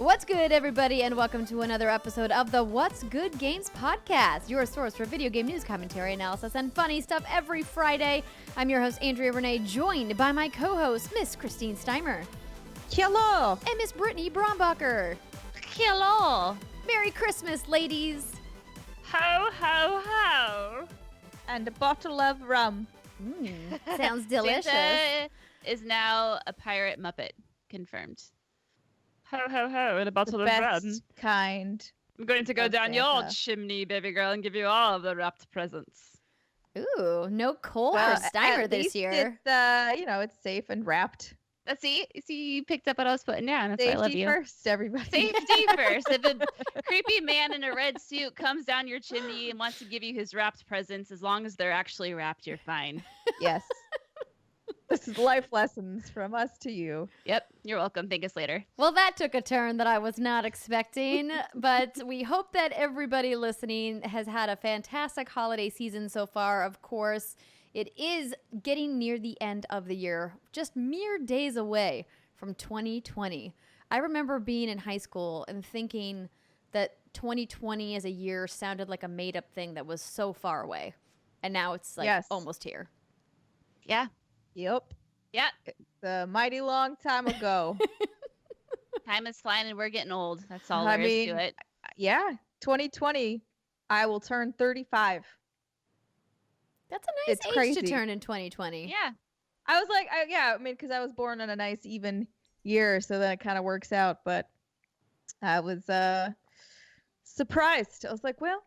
What's good, everybody, and welcome to another episode of the What's Good Games podcast, your source for video game news, commentary, analysis, and funny stuff every Friday. I'm your host, Andrea Renee, joined by my co-host, Miss Christine Steimer. Hello. And Miss Brittany Brombacher. Hello. Merry Christmas, ladies. Ho, ho, ho. And a bottle of rum. Sounds delicious. Santa is now a pirate Muppet. Confirmed. Ho, ho, ho, and a bottle The of rum. best kind. I'm going to go of down your Santa. chimney, baby girl, and give you all of the wrapped presents. Ooh, no coal Well, for Steimer at this least year. It's safe and wrapped. See, you picked up what I was putting down. That's why I love Safety you. first, everybody. Safety first. If a creepy man in a red suit comes down your chimney and wants to give you his wrapped presents, as long as they're actually wrapped, you're fine. Yes. This is life lessons from us to you. Yep, you're welcome. Thank us later. Well, that took a turn that I was not expecting, but we hope that everybody listening has had a fantastic holiday season so far. Of course, it is getting near the end of the year, just mere days away from 2020. I remember being in high school and thinking that 2020 as a year sounded like a made-up thing that was so far away, and now it's like Yes. almost here. Yeah. Yep. Yeah. It's a mighty long time ago. Time is flying and we're getting old. That's all I there is mean, to it. Yeah. 2020, I will turn 35. That's a nice It's age crazy. to turn in 2020. Yeah. I was like, because I was born on a nice even year, so then it kind of works out. But I was surprised. I was like, well,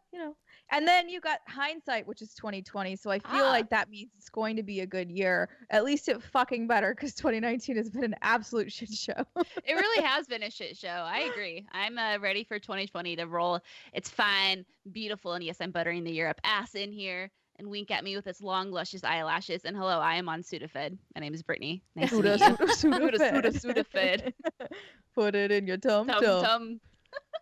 And then you got hindsight, which is 2020. So I feel like that means it's going to be a good year. At least it fucking better, because 2019 has been an absolute shit show. It really has been a shit show. I agree. I'm ready for 2020 to roll. It's fine, beautiful, and yes, I'm buttering the Europe ass in here and wink at me with its long, luscious eyelashes. And hello, I am on Sudafed. My name is Brittany. Nice to meet you. Sudafed. Put it in your tum Tum tum. tum.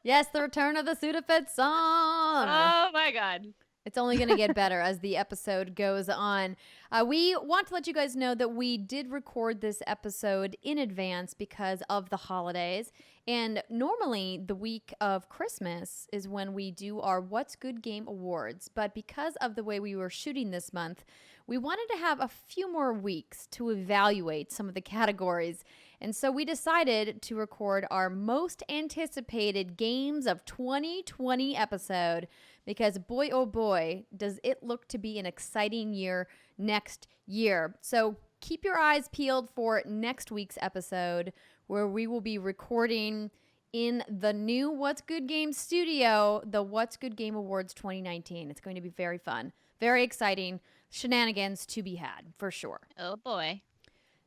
Yes, the return of the Sudafed song. Oh my god. It's only going to get better as the episode goes on. We want to let you guys know that we did record this episode in advance because of the holidays. And normally the week of Christmas is when we do our What's Good Game Awards. But because of the way we were shooting this month, we wanted to have a few more weeks to evaluate some of the categories. And so we decided to record our most anticipated games of 2020 episode, because boy, oh boy, does it look to be an exciting year next year. So keep your eyes peeled for next week's episode, where we will be recording in the new What's Good Game studio, the What's Good Game Awards 2019. It's going to be very fun, very exciting, shenanigans to be had, for sure. Oh boy.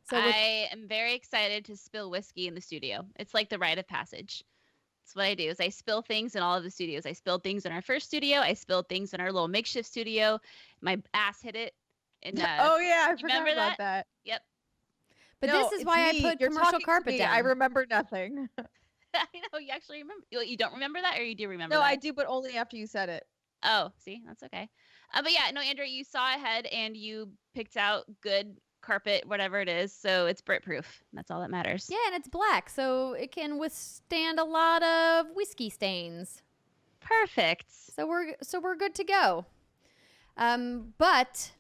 So I am very excited to spill whiskey in the studio. It's like the rite of passage. That's what I do, is I spill things in all of the studios. I spilled things in our first studio. I spilled things in our little makeshift studio. My ass hit it. And, Oh yeah, I you forgot remember about that. Yep. But No, this is it's why me. I put You're commercial talking to carpet me. down. I remember nothing. I know, you actually remember. You don't remember that, or you do remember No, that? I do, but only after you said it. Oh, see, that's okay. But yeah, no, Andrea, you saw ahead and you picked out good carpet, whatever it is, so it's Brit proof. That's all that matters. Yeah, and it's black, so it can withstand a lot of whiskey stains. Perfect. So we're good to go. But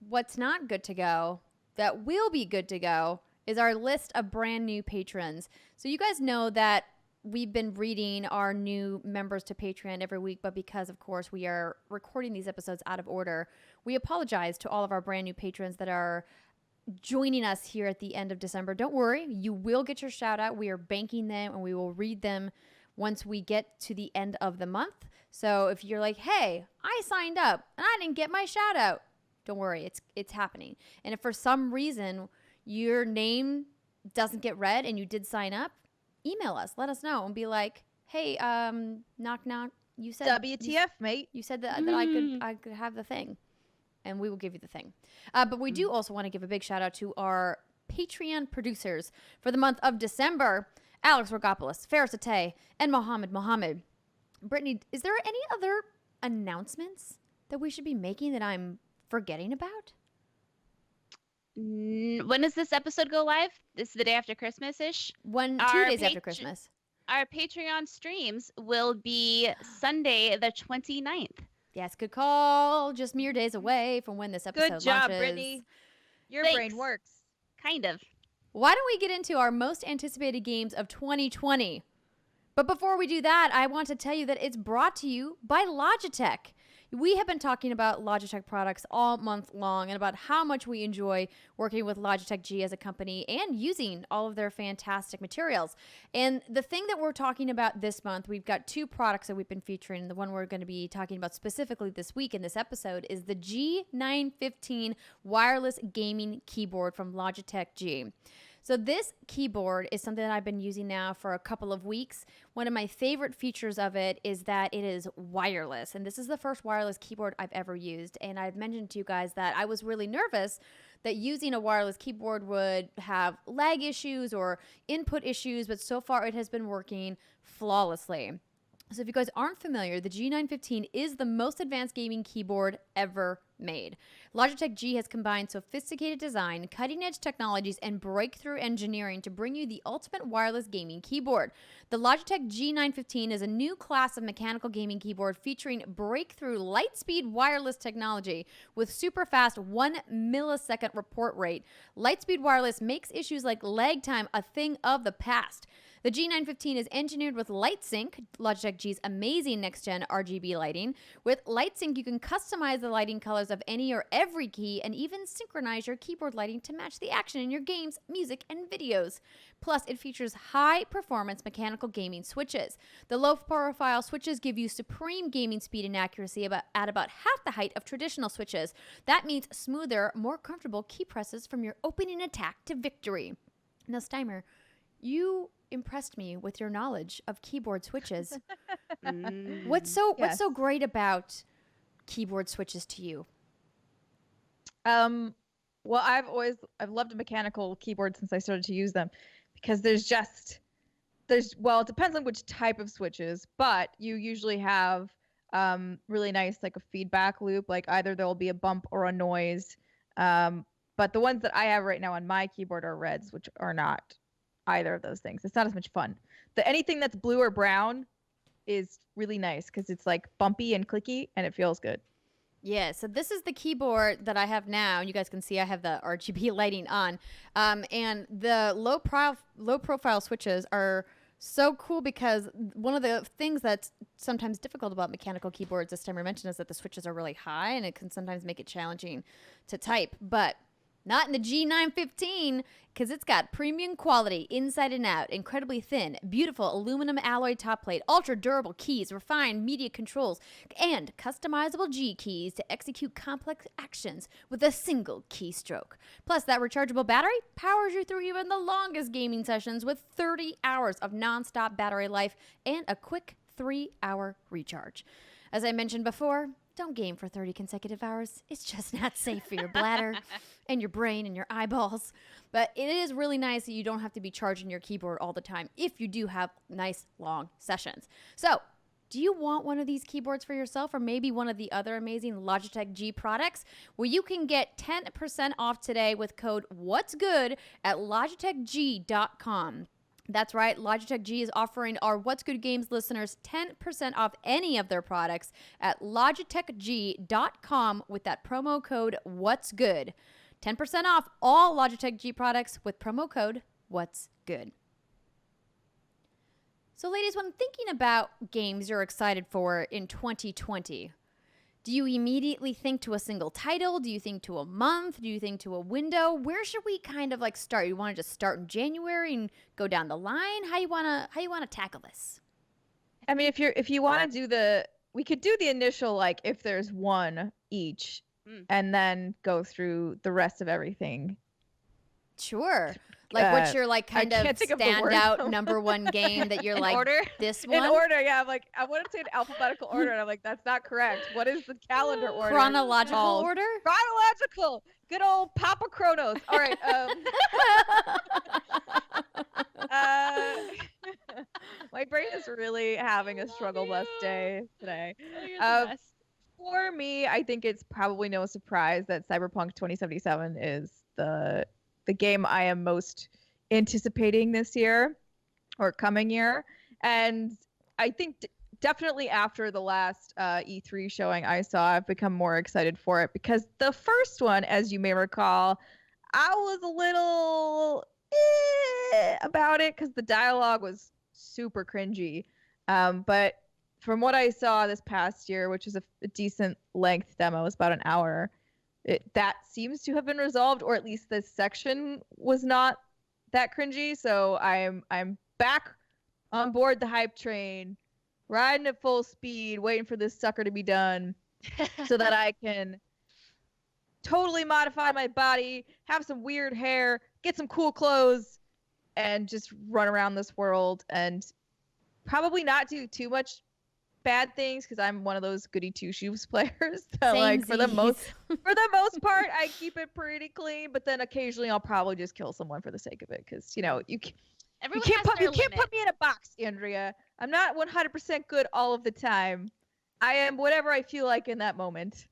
what's not good to go, that will be good to go, is our list of brand new patrons. So you guys know that we've been reading our new members to Patreon every week, but because, of course, we are recording these episodes out of order, we apologize to all of our brand new patrons that are joining us here at the end of December. Don't worry, you will get your shout out. We are banking them, and we will read them once we get to the end of the month. So if you're like, hey, I signed up and I didn't get my shout out, don't worry, it's happening. And if for some reason your name doesn't get read and you did sign up, email us, let us know, and be like, hey, knock knock, you said WTF, mate. you said that I could have the thing, and we will give you the thing. But we do also want to give a big shout out to our Patreon producers for the month of December: Alex Rigopulous, Faris Attieh, and Mohammed Mohammed. Brittany, is there any other announcements that we should be making that I'm forgetting about? When does this episode go live? This is the day after Christmas-ish. 2 days after Christmas. Our Patreon streams will be Sunday the 29th. Yes, good call. Just mere days away from when this episode Good job, launches. Brittany. Your Thanks. brain works. Kind of. Why don't we get into our most anticipated games of 2020? But before we do that, I want to tell you that it's brought to you by Logitech. We have been talking about Logitech products all month long and about how much we enjoy working with Logitech G as a company and using all of their fantastic materials. And the thing that we're talking about this month, we've got 2 products that we've been featuring. The one we're going to be talking about specifically this week in this episode is the G915 wireless gaming keyboard from Logitech G. So this keyboard is something that I've been using now for a couple of weeks. One of my favorite features of it is that it is wireless. And this is the first wireless keyboard I've ever used. And I've mentioned to you guys that I was really nervous that using a wireless keyboard would have lag issues or input issues, but so far it has been working flawlessly. So if you guys aren't familiar, the G915 is the most advanced gaming keyboard ever made. Logitech G has combined sophisticated design, cutting-edge technologies, and breakthrough engineering to bring you the ultimate wireless gaming keyboard. The Logitech G915 is a new class of mechanical gaming keyboard featuring breakthrough light-speed wireless technology with super fast 1 millisecond report rate. Lightspeed wireless makes issues like lag time a thing of the past. The G915 is engineered with LightSync, Logitech G's amazing next-gen RGB lighting. With LightSync, you can customize the lighting colors of any or every key and even synchronize your keyboard lighting to match the action in your games, music, and videos. Plus, it features high-performance mechanical gaming switches. The low-profile switches give you supreme gaming speed and accuracy at about half the height of traditional switches. That means smoother, more comfortable key presses from your opening attack to victory. Now, Steimer, you impressed me with your knowledge of keyboard switches. What's so great about keyboard switches to you? Well, I've loved a mechanical keyboard since I started to use them because it depends on which type of switches, but you usually have really nice like a feedback loop, like either there'll be a bump or a noise. But the ones that I have right now on my keyboard are reds, which are not either of those things. It's not as much fun. Anything that's blue or brown is really nice because it's like bumpy and clicky and it feels good. Yeah, so this is the keyboard that I have now. You guys can see I have the RGB lighting on. And the low profile switches are so cool because one of the things that's sometimes difficult about mechanical keyboards, as Timer mentioned, is that the switches are really high and it can sometimes make it challenging to type. But not in the G915, because it's got premium quality inside and out, incredibly thin, beautiful aluminum alloy top plate, ultra durable keys, refined media controls, and customizable G keys to execute complex actions with a single keystroke. Plus, that rechargeable battery powers you through even the longest gaming sessions with 30 hours of nonstop battery life and a quick 3-hour recharge. As I mentioned before, don't game for 30 consecutive hours. It's just not safe for your bladder and your brain and your eyeballs. But it is really nice that you don't have to be charging your keyboard all the time if you do have nice long sessions. So, do you want one of these keyboards for yourself or maybe one of the other amazing Logitech G products? Well, you can get 10% off today with code What's Good at logitechg.com. That's right. Logitech G is offering our What's Good Games listeners 10% off any of their products at logitechg.com with that promo code What's Good. 10% off all Logitech G products with promo code What's Good. So, ladies, when thinking about games you're excited for in 2020, do you immediately think to a single title? Do you think to a month? Do you think to a window? Where should we kind of like start? You want to just start in January and go down the line? How you want to tackle this? I mean, if you want to do we could do the initial like if there's one each, and then go through the rest of everything. Sure. Like what's your like kind of standout number one game that you're like order? This one? In order, yeah. I'm like I want to say in alphabetical order, and I'm like that's not correct. What is the calendar order? Chronological order? Chronological. Good old Papa Kronos. All right. My brain is really having a struggle bus day today. For me, I think it's probably no surprise that Cyberpunk 2077 is the game I am most anticipating this year or coming year. And I think definitely after the last E3 showing I saw, I've become more excited for it because the first one, as you may recall, I was a little about it because the dialogue was super cringy. But from what I saw this past year, which is a decent length demo, it's about an hour, that seems to have been resolved, or at least this section was not that cringy. So I'm back on board the hype train, riding at full speed, waiting for this sucker to be done so that I can totally modify my body, have some weird hair, get some cool clothes, and just run around this world and probably not do too much bad things because I'm one of those goody two shoes players. So like for the most part, I keep it pretty clean. But then occasionally I'll probably just kill someone for the sake of it because you can't put me in a box, Andrea. I'm not 100% good all of the time. I am whatever I feel like in that moment.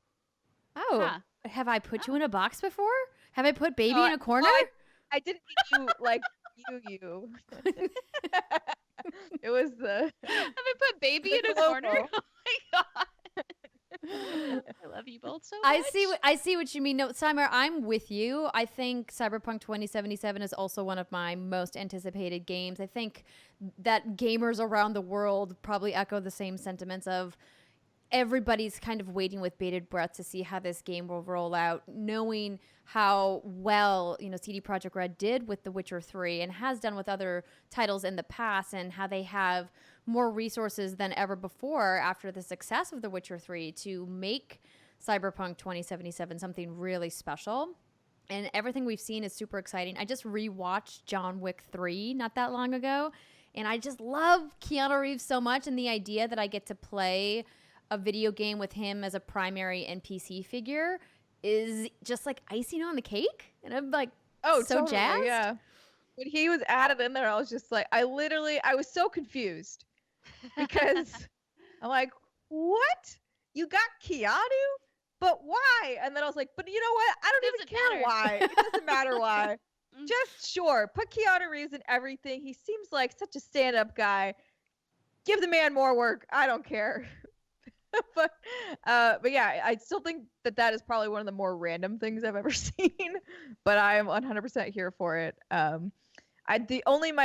Oh, have I put you in a box before? Have I put baby in a corner? I didn't mean you like you. It was the. Have I put baby in a corner? Oh my god. I love you both so much. I see what you mean. No, Simon, I'm with you. I think Cyberpunk 2077 is also one of my most anticipated games. I think that gamers around the world probably echo the same sentiments of everybody's kind of waiting with bated breath to see how this game will roll out, knowing how well, CD Projekt Red did with The Witcher 3 and has done with other titles in the past, and how they have more resources than ever before after the success of The Witcher 3 to make Cyberpunk 2077 something really special. And everything we've seen is super exciting. I just rewatched John Wick 3 not that long ago, and I just love Keanu Reeves so much, and the idea that I get to play a video game with him as a primary NPC figure is just like icing on the cake. And I'm like, so totally, jazzed. Yeah. When he was added in there, I was just like, I was so confused because I'm like, what? You got Keanu? But why? And then I was like, but you know what? I don't even care why. It doesn't matter why. Just sure. Put Keanu Reeves in everything. He seems like such a stand-up guy. Give the man more work. I don't care. but yeah, I still think that is probably one of the more random things I've ever seen. But I am 100% here for it. My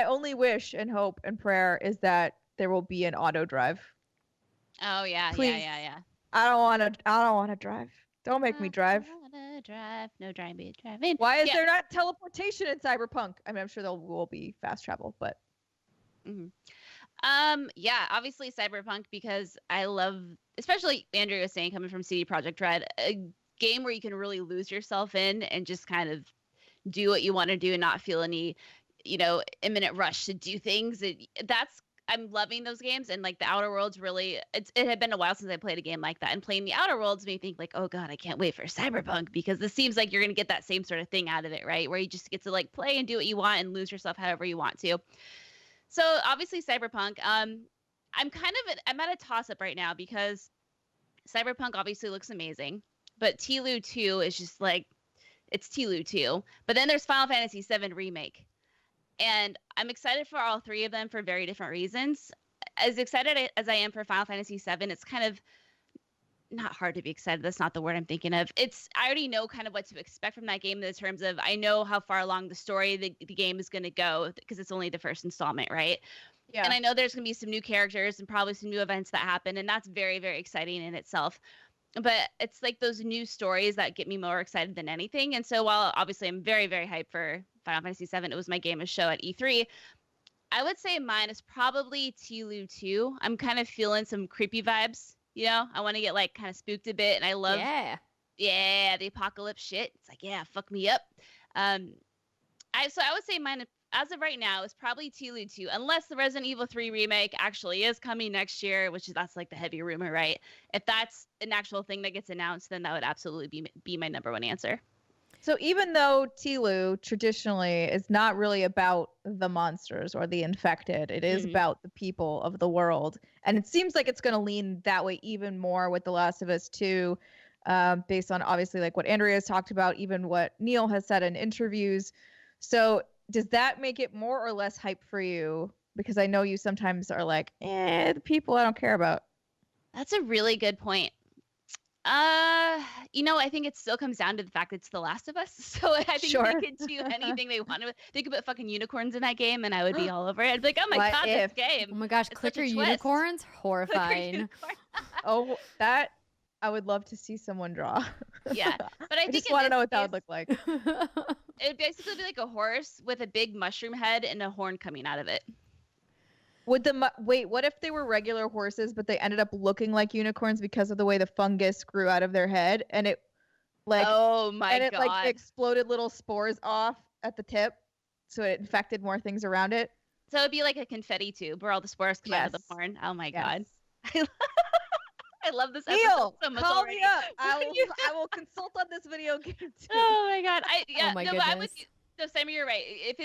only wish and hope and prayer is that there will be an auto drive. Oh yeah, Please. yeah. I don't want to drive. Don't make me drive. Wanna drive. No driving. Why is there not teleportation in Cyberpunk? I mean, I'm sure there will be fast travel, but. Mm-hmm. Yeah, obviously Cyberpunk, because I love, especially Andrew was saying, coming from CD Projekt Red, a game where you can really lose yourself in and just kind of do what you want to do and not feel any, imminent rush to do things. I'm loving those games, and like the Outer Worlds really, it had been a while since I played a game like that, and playing the Outer Worlds made me think like, oh god, I can't wait for Cyberpunk, because this seems like you're gonna get that same sort of thing out of it, right? Where you just get to like play and do what you want and lose yourself however you want to. So obviously Cyberpunk, I'm at a toss-up right now because Cyberpunk obviously looks amazing, but TLU 2 is just like, it's TLU 2. But then there's Final Fantasy 7 Remake. And I'm excited for all three of them for very different reasons. As excited as I am for Final Fantasy 7, it's kind of not hard to be excited. That's not the word I'm thinking of. I already know kind of what to expect from that game in terms of I know how far along the story the game is going to go because it's only the first installment, right? Yeah. And I know there's going to be some new characters and probably some new events that happen, and that's very, very exciting in itself. But it's like those new stories that get me more excited than anything. And so while obviously I'm very, very hyped for Final Fantasy 7, it was my game of show at E3. I would say mine is probably TLU 2. I'm kind of feeling some creepy vibes. I want to get like kind of spooked a bit, and I love the apocalypse shit. It's like, yeah, fuck me up. So I would say mine as of right now is probably TLU 2, unless the Resident Evil 3 remake actually is coming next year, that's like the heavy rumor, right? If that's an actual thing that gets announced, then that would absolutely be my number one answer. So even though TLU traditionally is not really about the monsters or the infected, it is about the people of the world. And it seems like it's going to lean that way even more with The Last of Us 2. based on obviously like what Andrea has talked about, even what Neil has said in interviews. So does that make it more or less hype for you? Because I know you sometimes are like, the people I don't care about. That's a really good point. I think it still comes down to the fact that it's The Last of Us. So I think Sure. they could do anything they want to. They could put fucking unicorns in that game, and I would be all over it. I'd be like, oh my What god, if? this game. Oh my gosh, It's such a clicker twist. unicorns? Clicker Horrifying. unicorn. Oh, that I would love to see someone draw. Yeah, but I I think just in want to this know what that would case, look like. It would basically be like a horse with a big mushroom head and a horn coming out of it. Would wait? What if they were regular horses, but they ended up looking like unicorns because of the way the fungus grew out of their head, and it like oh my and it god, like exploded little spores off at the tip, so it infected more things around it. so it'd be like a confetti tube where all the spores come out of the Yes. horn. Oh my Yes. god. I love this episode Neil, so much call already. me up. I will consult on this video game too. Oh my god. Oh my But I'm with goodness. you. So Sammy, you're right. If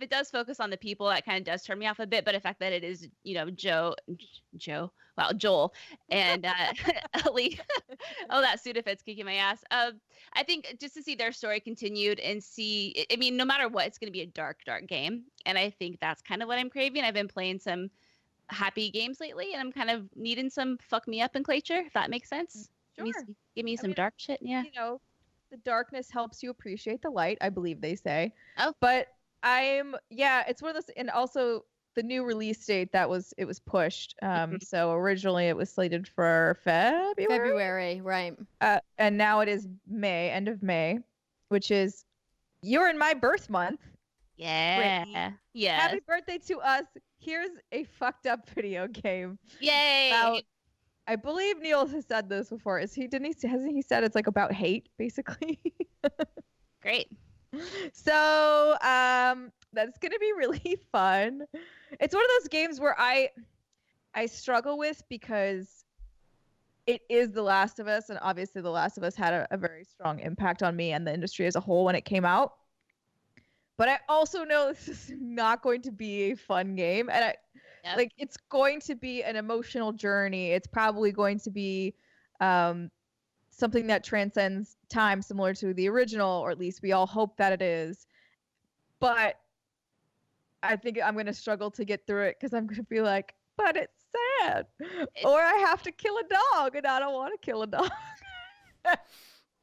it does focus on the people, that kind of does turn me off a bit. But the fact that it is, Joel, and Ellie, oh, that Sudafed's kicking my ass. I think just to see their story continued and see, I mean, no matter what, it's going to be a dark, dark game, and I think that's kind of what I'm craving. I've been playing some happy games lately, and I'm kind of needing some fuck me up nomenclature, if that makes sense. Sure. Give me some mean, dark shit. Yeah. The darkness helps you appreciate the light, I believe they say. Oh. But it's one of those, and also the new release date it was pushed. So originally it was slated for February, right. and now it is May, end of May, which is you're in my birth month. Yeah. Yeah. Happy birthday to us. Here's a fucked up video game. Yay. About, I believe Neil has said this before. Hasn't he said it's like about hate, basically? Great. So that's gonna be really fun. It's one of those games where I struggle with because it is The Last of Us, and obviously The Last of Us had a very strong impact on me and the industry as a whole when it came out. But I also know this is not going to be a fun game, and Yep. it's going to be an emotional journey. It's probably going to be something that transcends time, similar to the original, or at least we all hope that it is. But I think I'm going to struggle to get through it because I'm going to be like, but it's sad. Or I have to kill a dog, and I don't want to kill a dog.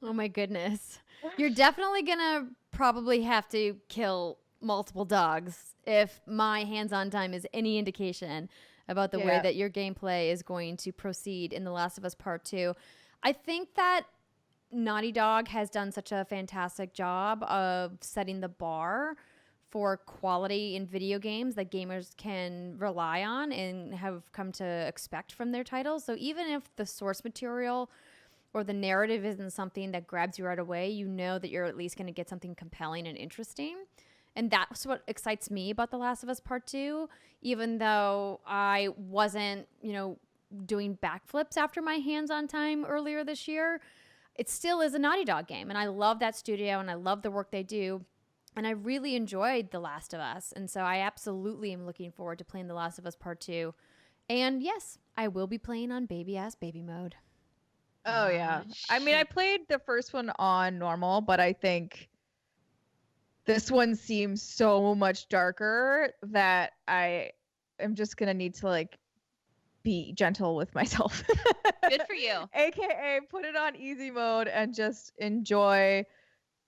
Oh my goodness. You're definitely gonna probably have to kill multiple dogs if my hands-on time is any indication about the way Yeah. that your gameplay is going to proceed in The Last of Us Part 2. I think that Naughty Dog has done such a fantastic job of setting the bar for quality in video games that gamers can rely on and have come to expect from their titles. So even if the source material or the narrative isn't something that grabs you right away, you know that you're at least going to get something compelling and interesting. And that's what excites me about The Last of Us Part 2, even though I wasn't, doing backflips after my hands-on time earlier this year. It still is a Naughty Dog game, and I love that studio, and I love the work they do. And I really enjoyed The Last of Us, and so I absolutely am looking forward to playing The Last of Us Part 2. And yes, I will be playing on baby-ass baby mode. Oh, yeah. I mean, I played the first one on normal, but I think this one seems so much darker that I am just going to need to, be gentle with myself. Good for you. AKA put it on easy mode and just enjoy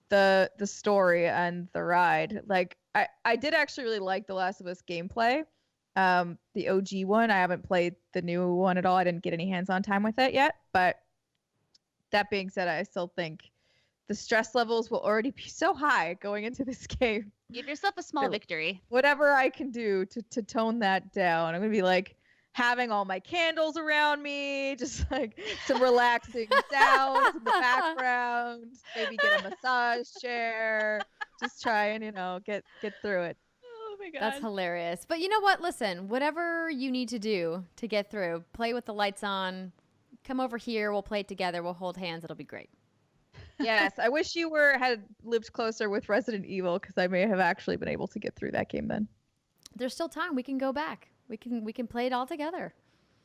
the story and the ride. I did actually really like The Last of Us gameplay. The OG one. I haven't played the new one at all. I didn't get any hands-on time with it yet. But that being said, I still think the stress levels will already be so high going into this game. Give yourself a small victory. Whatever I can do to tone that down. I'm going to be having all my candles around me, just some relaxing sounds in the background, maybe get a massage chair, just try and, get through it. Oh my god. That's hilarious. But you know what? Listen, whatever you need to do to get through, play with the lights on, come over here, we'll play it together, we'll hold hands, it'll be great. Yes, I wish you had lived closer with Resident Evil, because I may have actually been able to get through that game then. There's still time. We can go back. We can play it all together.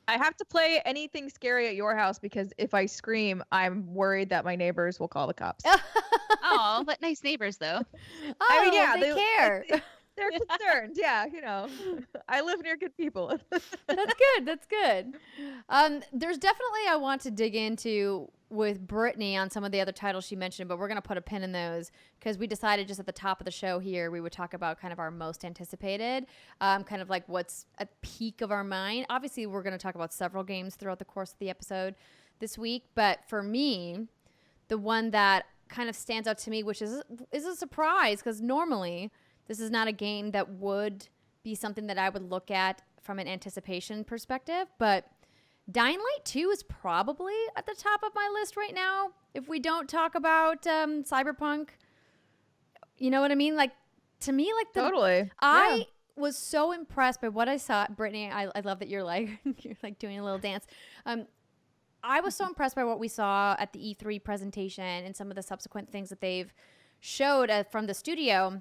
I have to play anything scary at your house because if I scream, I'm worried that my neighbors will call the cops. Oh, but nice neighbors though. I mean, yeah, they care. They're concerned. Yeah, I live near good people. That's good. That's good. There's definitely I want to dig into with Brittany on some of the other titles she mentioned, but we're going to put a pin in those because we decided just at the top of the show here we would talk about kind of our most anticipated, kind of like what's at peak of our mind. Obviously, we're going to talk about several games throughout the course of the episode this week, but for me, the one that kind of stands out to me, which is a surprise because normally this is not a game that would be something that I would look at from an anticipation perspective, but Dying Light 2 is probably at the top of my list right now. If we don't talk about Cyberpunk, you know what I mean? Like, to me, like, Totally. I was so impressed by what I saw. Brittany, I love that you're like doing a little dance. I was so impressed by what we saw at the E3 presentation and some of the subsequent things that they've showed from the studio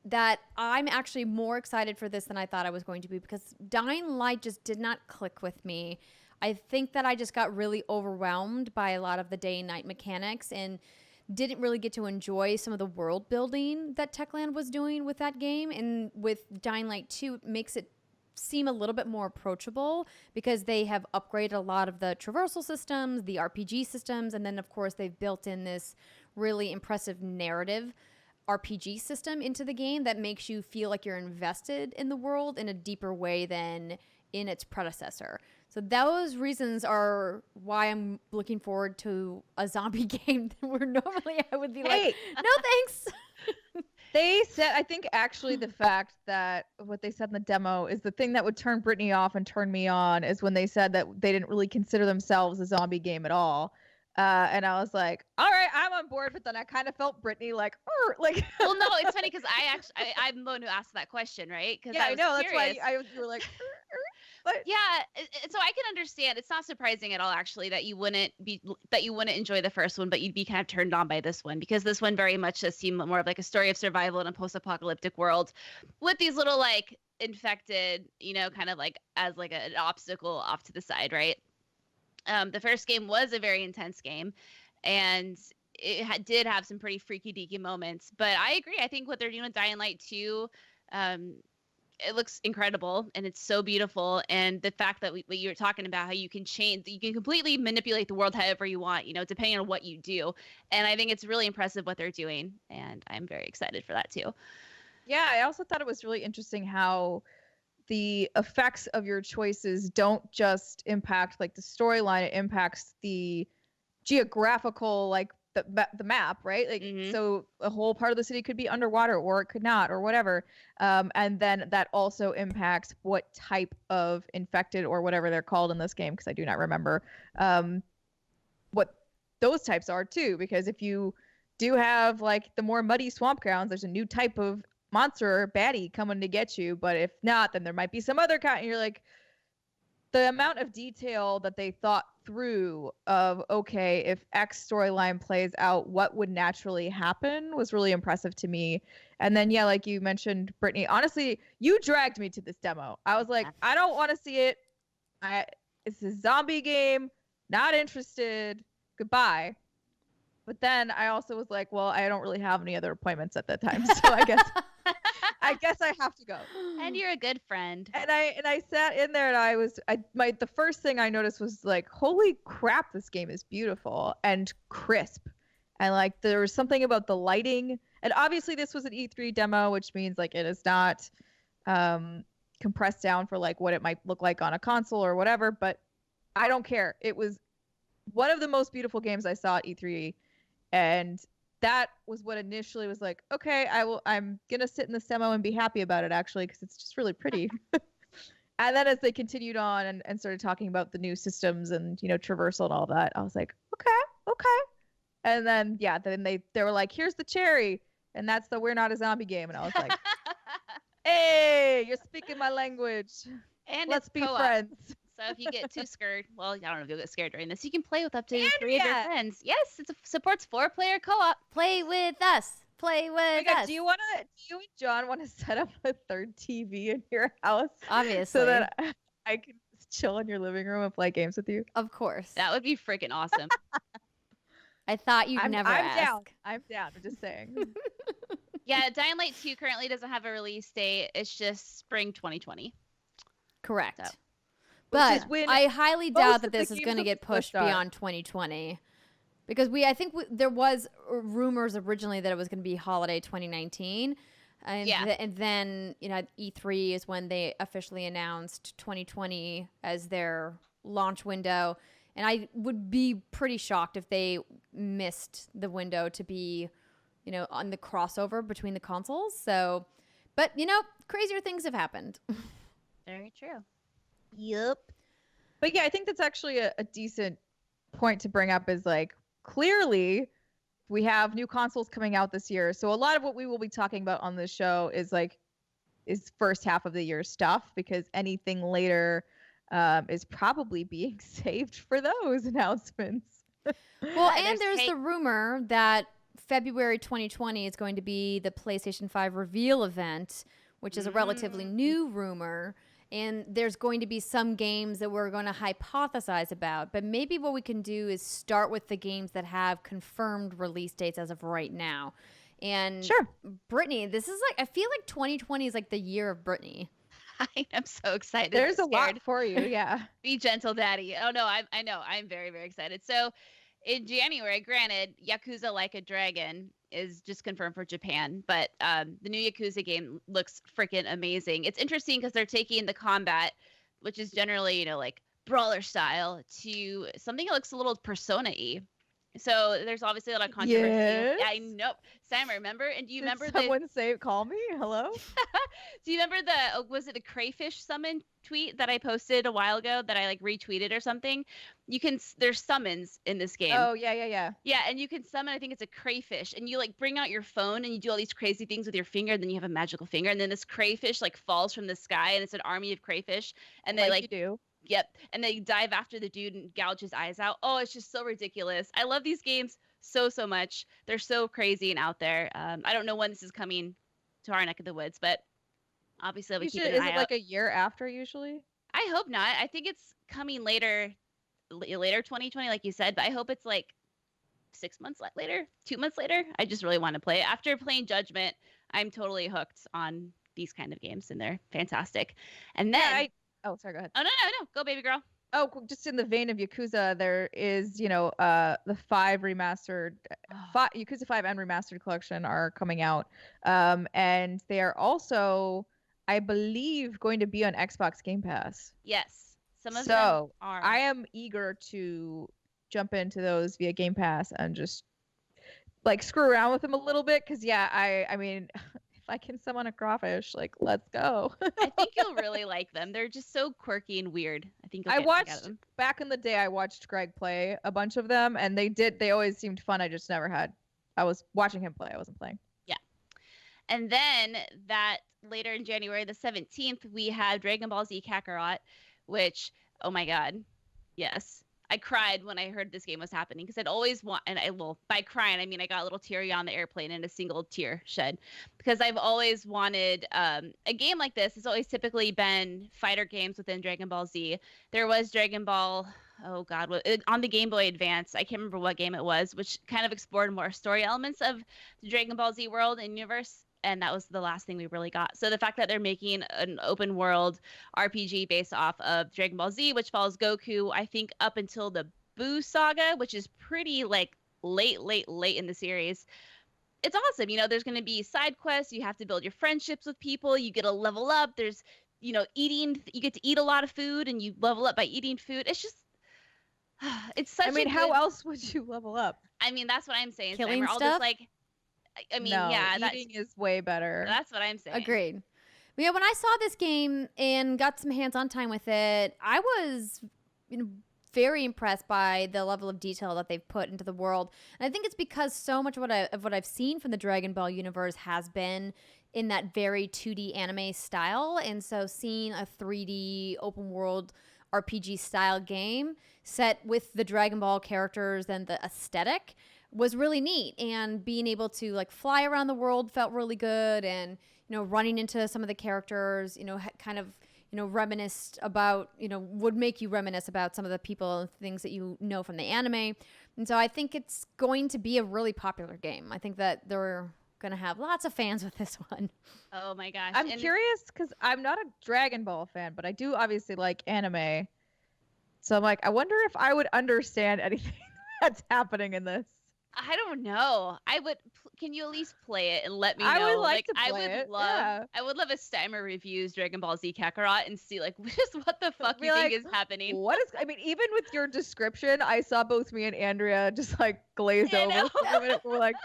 that I'm actually more excited for this than I thought I was going to be because Dying Light just did not click with me. I think that I just got really overwhelmed by a lot of the day and night mechanics and didn't really get to enjoy some of the world building that Techland was doing with that game. And with Dying Light 2, it makes it seem a little bit more approachable because they have upgraded a lot of the traversal systems, the RPG systems, and then of course they've built in this really impressive narrative RPG system into the game that makes you feel like you're invested in the world in a deeper way than in its predecessor. So those reasons are why I'm looking forward to a zombie game where normally I would be like, no thanks. They said, I think actually the fact that what they said in the demo is the thing that would turn Brittany off and turn me on is when they said that they didn't really consider themselves a zombie game at all. And I was like, all right, I'm on board. But then I kind of felt Brittany like. Well, no, it's funny because I'm the one who asked that question, right? Yeah, I know. That's why you were like. But yeah, so I can understand. It's not surprising at all, actually, that you wouldn't enjoy the first one, but you'd be kind of turned on by this one because this one very much does seem more of like a story of survival in a post-apocalyptic world with these little like infected, kind of like as like an obstacle off to the side, right? The first game was a very intense game, and it did have some pretty freaky deaky moments. But I agree. I think what they're doing with Dying Light 2, it looks incredible, and it's so beautiful. And the fact that what you were talking about, how you can completely manipulate the world however you want, depending on what you do. And I think it's really impressive what they're doing, and I'm very excited for that too. Yeah, I also thought it was really interesting how the effects of your choices don't just impact like the storyline, it impacts the geographical, like the map, right? Like, So a whole part of the city could be underwater or it could not or whatever. And then that also impacts what type of infected or whatever they're called in this game, because I do not remember what those types are too. Because if you do have like the more muddy swamp grounds, there's a new type of monster or baddie coming to get you. But if not, then there might be some other kind. And you're like, the amount of detail that they thought through of, okay, if X storyline plays out, what would naturally happen was really impressive to me. And then, yeah, like you mentioned, Brittany, honestly, you dragged me to this demo. I was like, I don't want to see it. It's a zombie game. Not interested. Goodbye. But then I also was like, well, I don't really have any other appointments at that time. So I guess I have to go. And you're a good friend. And I sat in there and the first thing I noticed was like, holy crap, this game is beautiful and crisp. And like there was something about the lighting. And obviously this was an E3 demo, which means like it is not compressed down for like what it might look like on a console or whatever, but I don't care. It was one of the most beautiful games I saw at E3. And that was what initially was like, okay, I'm going to sit in this demo and be happy about it, actually, because it's just really pretty. And then as they continued on and started talking about the new systems and, traversal and all that, I was like, okay. And then, yeah, then they were like, here's the cherry. And that's the We're Not a Zombie game. And I was like, hey, you're speaking my language. And let's be friends. So if you get too scared, well, I don't know if you'll get scared during this, you can play with up to 3 of your friends. Yes, it supports 4-player co-op. Play with us. Play with us. Do you and John want to set up a third TV in your house? Obviously. So that I can chill in your living room and play games with you? Of course. That would be freaking awesome. I thought you'd I'm never ask. down. I'm down. I'm just saying. Yeah, Dying Light 2 currently doesn't have a release date. It's just spring 2020. Correct. So. But when I highly most doubt that of the this is games going to are get supposed pushed to start. beyond 2020. Because there was rumors originally that it was going to be holiday 2019. And, Yeah. and then, E3 is when they officially announced 2020 as their launch window. And I would be pretty shocked if they missed the window to be, on the crossover between the consoles. So, but, crazier things have happened. Very true. Yep. But yeah, I think that's actually a decent point to bring up is like, clearly we have new consoles coming out this year. So a lot of what we will be talking about on this show is first half of the year stuff, because anything later is probably being saved for those announcements. Well, Yeah, and there's the rumor that February 2020 is going to be the PlayStation 5 reveal event, which is a relatively new rumor. And there's going to be some games that we're going to hypothesize about. But maybe what we can do is start with the games that have confirmed release dates as of right now. And Sure. Brittany, this is I feel like 2020 is like the year of Brittany. I am so excited. There's a Scared. lot for you. Yeah. Be gentle, Daddy. Oh no, I know. I'm very, very excited. So, in January, granted, Yakuza Like a Dragon is just confirmed for Japan, but the new Yakuza game looks freaking amazing. It's interesting because they're taking the combat, which is generally like brawler style, to something that looks a little Persona-y. So there's obviously a lot of controversy. Yes. I know. Sam, remember? And do you remember someone say call me? Hello? Do you remember was it a crayfish summon tweet that I posted a while ago that I retweeted or something? There's summons in this game. Oh, yeah. Yeah, and you can summon, I think it's a crayfish, and you bring out your phone and you do all these crazy things with your finger, and then you have a magical finger, and then this crayfish falls from the sky, and it's an army of crayfish, and they you do. Yep. And they dive after the dude and gouge his eyes out. Oh, it's just so ridiculous. I love these games so much. They're so crazy and out there. I don't know when this is coming to our neck of the woods, but obviously I'll be keeping an eye out. Is it a year after usually? I hope not. I think it's coming later 2020, like you said, but I hope it's 6 months later, 2 months later. I just really want to play it. After playing Judgment, I'm totally hooked on these kind of games, and they're fantastic. And then... Oh, sorry, go ahead. Oh, no. Go, baby girl. Oh, just in the vein of Yakuza, there is, the Yakuza 5 and remastered collection are coming out. And they are also, I believe, going to be on Xbox Game Pass. Yes. Some of them are. I am eager to jump into those via Game Pass and just screw around with them a little bit. Cause yeah, I mean, I can summon a crawfish, let's go. I think you'll really like them. They're just so quirky and weird. I think you'll get out of them. Back in the day, I watched Greg play a bunch of them, and they always seemed fun. I just never had. I was watching him play. I wasn't playing. Yeah. And then that later in January the 17th, we had Dragon Ball Z Kakarot, which, oh my God, yes. I cried when I heard this game was happening because I'd always by crying, I mean, I got a little teary on the airplane and a single tear shed because I've always wanted a game like this. It's always typically been fighter games within Dragon Ball Z. There was Dragon Ball, oh God, on the Game Boy Advance. I can't remember what game it was, which kind of explored more story elements of the Dragon Ball Z world and universe. And that was the last thing we really got. So the fact that they're making an open world RPG based off of Dragon Ball Z, which follows Goku, I think up until the Buu saga, which is pretty late in the series. It's awesome. There's going to be side quests. You have to build your friendships with people. You get to level up. There's, eating. You get to eat a lot of food and you level up by eating food. It's just, it's such how else would you level up? I mean, that's what I'm saying. Killing All stuff? this, I mean, no, yeah, eating is way better. That's what I'm saying. Agreed. Yeah, when I saw this game and got some hands-on time with it, I was very impressed by the level of detail that they've put into the world. And I think it's because so much of what I've seen from the Dragon Ball universe has been in that very 2D anime style. And so seeing a 3D open world RPG style game set with the Dragon Ball characters and the aesthetic was really neat, and being able to fly around the world felt really good, and running into some of the characters, kind of reminisced about, would make you reminisce about some of the people and things that you know from the anime. And so I think it's going to be a really popular game. I think that they're going to have lots of fans with this one. Oh my gosh. I'm curious because I'm not a Dragon Ball fan, but I do obviously like anime. So I'm like, I wonder if I would understand anything that's happening in this. I don't know. Can you at least play it and let me know? I would like to play I would it. love Yeah. I would love a Steimer reviews Dragon Ball Z Kakarot and see just what the fuck you think is happening. Even with your description, I saw both me and Andrea just like glaze I over know. for a minute. We're like,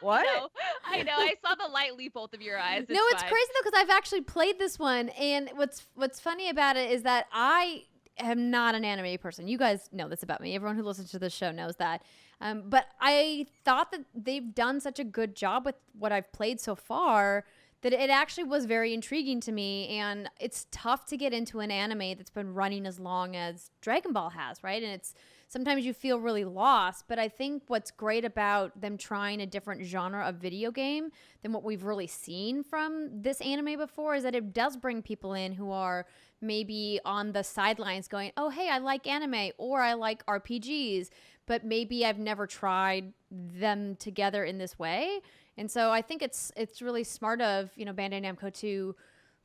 what? I know. I saw the light leave both of your eyes. It's crazy though, because I've actually played this one, and what's funny about it is that I am not an anime person. You guys know this about me. Everyone who listens to this show knows that. But I thought that they've done such a good job with what I've played so far that it actually was very intriguing to me. And it's tough to get into an anime that's been running as long as Dragon Ball has, right? And sometimes you feel really lost. But I think what's great about them trying a different genre of video game than what we've really seen from this anime before is that it does bring people in who are maybe on the sidelines going, oh, hey, I like anime or I like RPGs, but maybe I've never tried them together in this way. And so I think it's really smart of, Bandai Namco to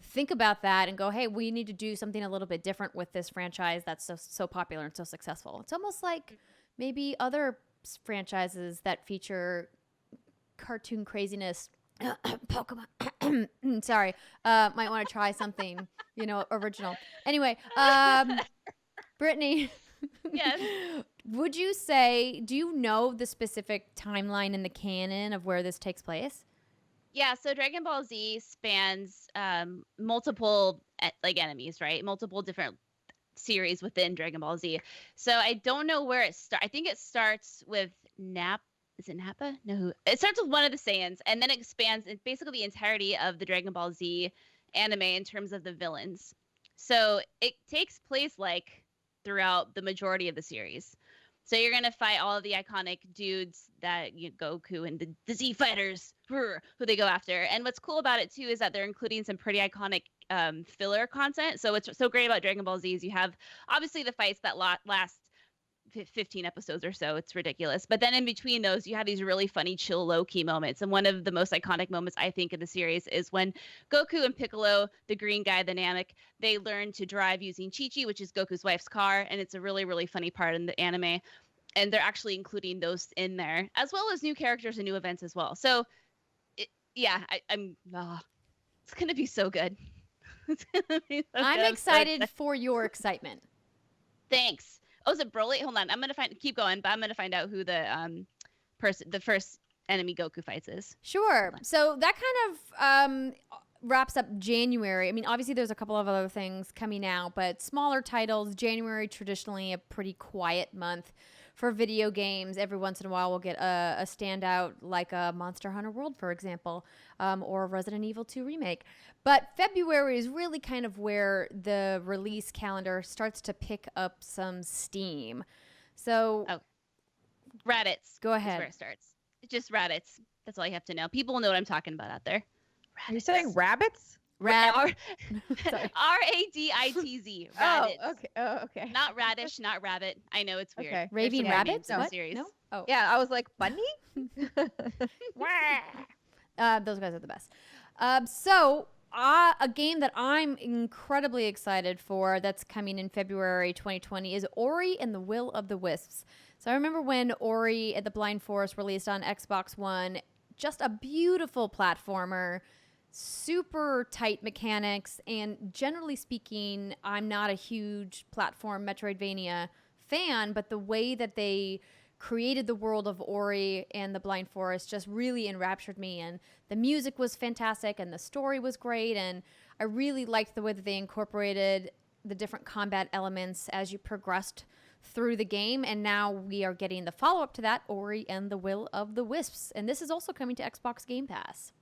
think about that and go, hey, we need to do something a little bit different with this franchise that's so popular and so successful. It's almost like maybe other franchises that feature cartoon craziness. Pokemon. Sorry. Might want to try something, original. Anyway, Brittany. Yes. Would you say, do you know the specific timeline in the canon of where this takes place? Yeah, so Dragon Ball Z spans multiple enemies, right? Multiple different series within Dragon Ball Z. So I don't know where it starts. I think it starts with Is it Nappa? No, it starts with one of the Saiyans, and then it expands basically the entirety of the Dragon Ball Z anime in terms of the villains. So it takes place throughout the majority of the series. So you're going to fight all of the iconic dudes that Goku and the Z fighters who they go after. And what's cool about it too is that they're including some pretty iconic filler content. So what's so great about Dragon Ball Z is you have obviously the fights that last 15 episodes or so. It's ridiculous. But then in between those, you have these really funny, chill, low-key moments. And one of the most iconic moments, I think, in the series is when Goku and Piccolo, the green guy, the Namek, they learn to drive using Chi-Chi, which is Goku's wife's car. And it's a really, really funny part in the anime. And they're actually including those in there, as well as new characters and new events as well. So, I'm it's going to be so good. I'm excited for your excitement. Thanks. Oh, is it Broly? Hold on. I'm gonna keep going, but I'm gonna find out who the first enemy Goku fights is. Sure. So that kind of wraps up January. I mean, obviously there's a couple of other things coming out, but smaller titles. January traditionally a pretty quiet month for video games. Every once in a while we'll get a standout like a Monster Hunter World, for example, or a Resident Evil 2 remake. But February is really kind of where the release calendar starts to pick up some steam. So, Raditz. Go ahead. Is where it starts. It's just Raditz. That's all you have to know. People know what I'm talking about out there. Raditz. Are you saying rabbits? R-A-D-I-T-Z. Raditz. Oh, okay. Oh, okay. Not radish, not rabbit. I know it's weird. Okay. Raving Rabbits? No. What? Series. No? Oh. Yeah, I was like, bunny? Those guys are the best. So a game that I'm incredibly excited for that's coming in February 2020 is Ori and the Will of the Wisps. So I remember when Ori at the Blind Forest released on Xbox One, just a beautiful platformer, super tight mechanics, and generally speaking, I'm not a huge platform Metroidvania fan, but the way that they created the world of Ori and the Blind Forest just really enraptured me, and the music was fantastic and the story was great, and I really liked the way that they incorporated the different combat elements as you progressed through the game. And now we are getting the follow-up to that, Ori and the Will of the Wisps, and this is also coming to Xbox Game Pass.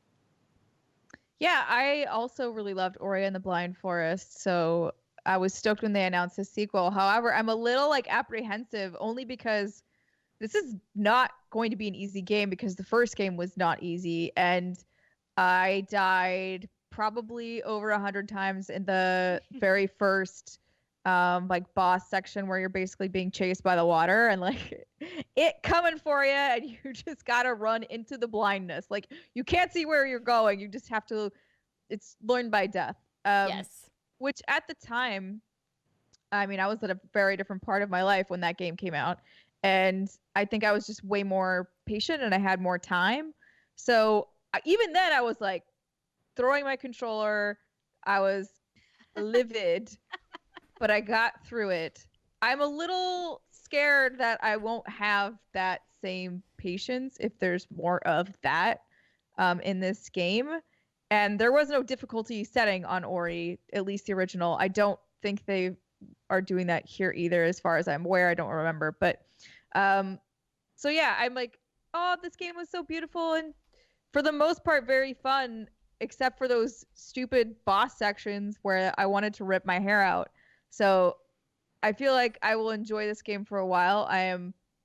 Yeah, I also really loved Ori and the Blind Forest, so I was stoked when they announced the sequel. However, I'm a little apprehensive only because this is not going to be an easy game, because the first game was not easy, and I died probably over 100 times in the very first like boss section where you're basically being chased by the water and like it coming for you and you just gotta run into the blindness. Like you can't see where you're going. You just have to. It's learned by death. Yes. Which at the time, I mean, I was at a very different part of my life when that game came out, and I think I was just way more patient and I had more time. So even then, I was like throwing my controller. I was livid, but I got through it. I'm a little scared that I won't have that same patience if there's more of that in this game. And there was no difficulty setting on Ori, at least the original. I don't think they are doing that here either, as far as I'm aware. I don't remember. But so yeah, I'm like, oh, this game was so beautiful and for the most part very fun, except for those stupid boss sections where I wanted to rip my hair out. So I feel like I will enjoy this game for a while.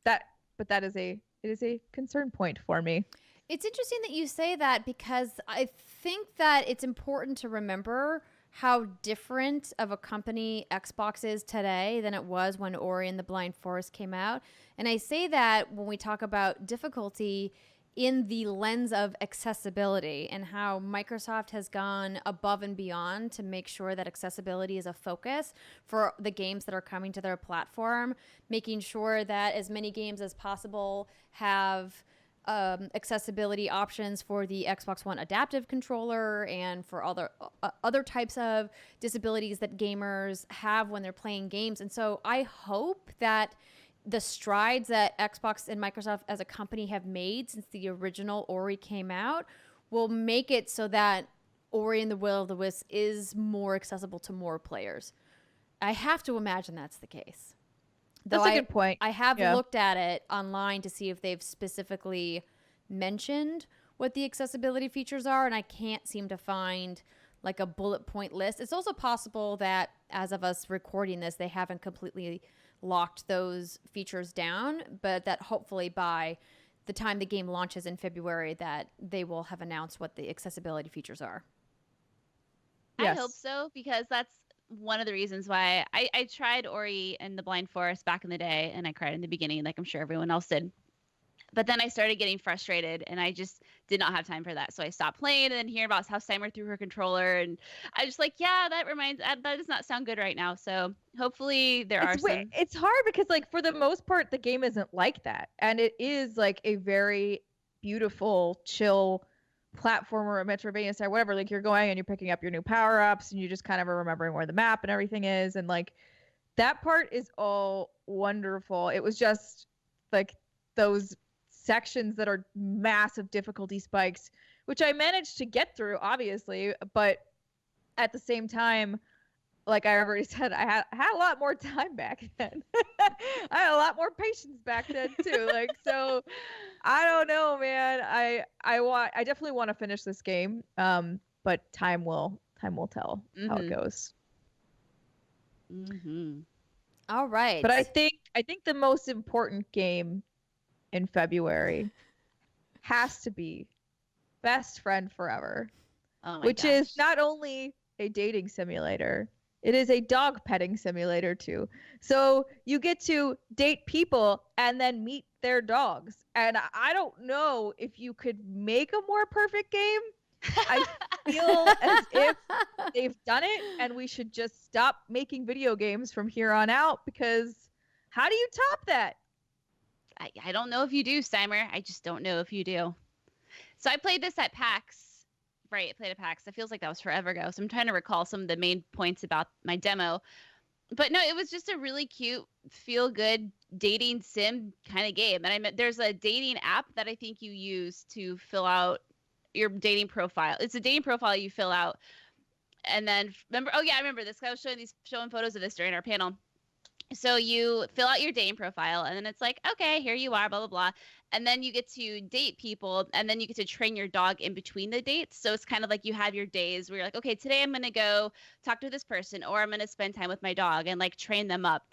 But it is a concern point for me. It's interesting that you say that because I think that it's important to remember how different of a company Xbox is today than it was when Ori and the Blind Forest came out. And I say that when we talk about difficulty in the lens of accessibility and how Microsoft has gone above and beyond to make sure that accessibility is a focus for the games that are coming to their platform, making sure that as many games as possible have accessibility options for the Xbox One adaptive controller and for other types of disabilities that gamers have when they're playing games. And so I hope that the strides that Xbox and Microsoft as a company have made since the original Ori came out will make it so that Ori and the Will of the Wisps is more accessible to more players. I have to imagine that's the case. That's a good point. I have looked at it online to see if they've specifically mentioned what the accessibility features are, and I can't seem to find like a bullet point list. It's also possible that as of us recording this, they haven't completely locked those features down, but that hopefully by the time the game launches in February that they will have announced what the accessibility features are. Yes. I hope so, because that's one of the reasons why I tried Ori and the Blind Forest back in the day, and I cried in the beginning like I'm sure everyone else did. But then I started getting frustrated and I just did not have time for that. So I stopped playing, and then hearing about how Steimer threw her controller, and I was like, yeah, that does not sound good right now. So hopefully it's hard because like for the most part, the game isn't like that. And it is like a very beautiful, chill platformer, Metroidvania style, whatever. Like you're going and you're picking up your new power-ups and you just kind of are remembering where the map and everything is. And like that part is all wonderful. It was just like those sections that are massive difficulty spikes, which I managed to get through, obviously, but at the same time, like I already said, I had a lot more time back then. I had a lot more patience back then too. Like, so I don't know, man. I definitely want to finish this game, but time will tell how it goes. Mm-hmm. All right. But I think the most important game in February has to be Best Friend Forever, which is not only a dating simulator, it is a dog petting simulator too. So you get to date people and then meet their dogs. And I don't know if you could make a more perfect game. I feel as if they've done it and we should just stop making video games from here on out, because how do you top that? I don't know if you do, Steimer. I just don't know if you do. So I played this at PAX. Right, I played at PAX. It feels like that was forever ago. So I'm trying to recall some of the main points about my demo. But no, it was just a really cute, feel-good dating sim kind of game. And there's a dating app that I think you use to fill out your dating profile. It's a dating profile you fill out. And then I remember this. I was showing photos of this during our panel. So you fill out your dating profile, and then it's like, okay, here you are, blah, blah, blah. And then you get to date people, and then you get to train your dog in between the dates. So it's kind of like you have your days where you're like, okay, today I'm going to go talk to this person, or I'm going to spend time with my dog and like train them up.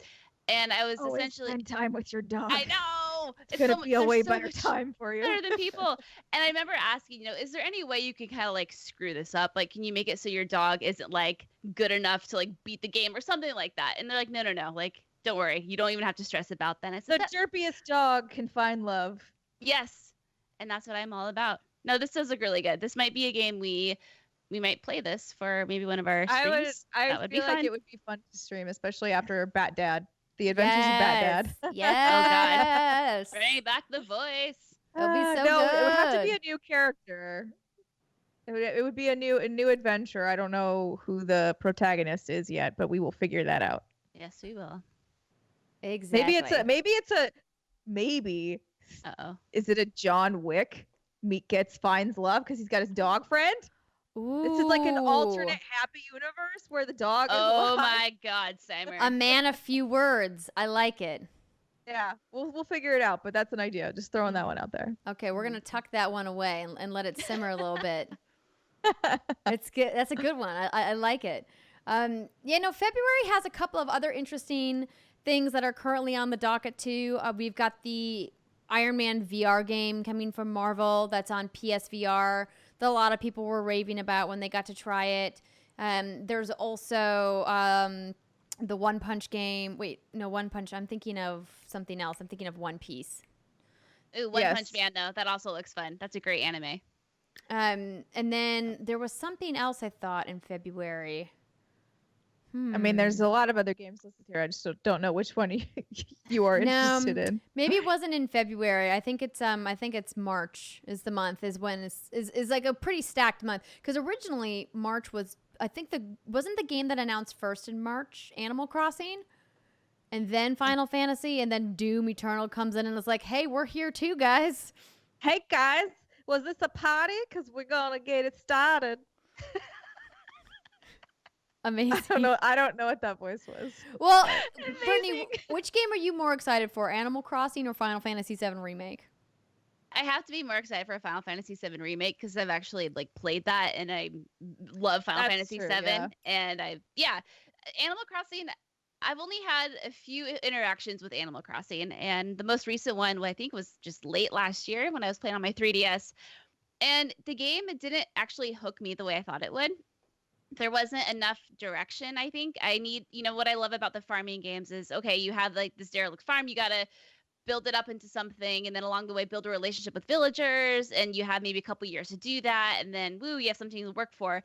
And I was essentially spend time with your dog. I know. no, It's gonna be a there's way so better much time for you. better than people. And I remember asking, is there any way you could kind of like screw this up? Like, can you make it so your dog isn't like good enough to like beat the game or something like that? And they're like, no. Like, don't worry, you don't even have to stress about that. And I said, The derpiest dog can find love. yes, and that's what I'm all about. No, this does look really good. This might be a game we might play this for maybe one of our streams. I would feel be like fun. it would be fun to stream, especially after Bat Dad. The Adventures of Bat Dad. Yes. Bring back the voice. It'll be so no, it would have to be good. a new character. It would be a new adventure. I don't know who the protagonist is yet, but we will figure that out. Yes, we will. Exactly. Maybe Uh-oh. is it a John Wick finds love because he's got his dog friend? Ooh. This is like an alternate happy universe where the dog is Oh alive. my God, Simon. A man of few words. I like it. Yeah, we'll figure it out, but that's an idea. Just throwing that one out there. Okay, we're gonna tuck that one away and let it simmer a little bit. It's good. That's a good one. I like it. February has a couple of other interesting things that are currently on the docket too. We've got the Iron Man VR game coming from Marvel that's on PSVR that a lot of people were raving about when they got to try it. There's also the One Punch game. Wait, no, One Punch. I'm thinking of something else. I'm thinking of One Piece. Ooh, One Punch Man, though. That also looks fun. That's a great anime. And then there was something else I thought in February. I mean, there's a lot of other games listed here. I just don't know which one you are interested in. Maybe it wasn't in February. I think it's March is the month is when is like a pretty stacked month because originally March was wasn't the game that announced first in March Animal Crossing, and then Final Fantasy, and then Doom Eternal comes in and is like, hey, we're here too, guys. Hey guys, was this a party? Because we're gonna get it started. Amazing. I don't know what that voice was. Well, Brittany, which game are you more excited for, Animal Crossing or Final Fantasy VII Remake? I have to be more excited for Final Fantasy VII Remake because I've actually like played that and I love Final Fantasy VII. Yeah. And Animal Crossing. I've only had a few interactions with Animal Crossing, and the most recent one I think was just late last year when I was playing on my 3DS. And the game didn't actually hook me the way I thought it would. There wasn't enough direction, I think. I need, what I love about the farming games is, okay, you have like this derelict farm, you got to build it up into something, and then along the way build a relationship with villagers, and you have maybe a couple years to do that, and then, you have something to work for.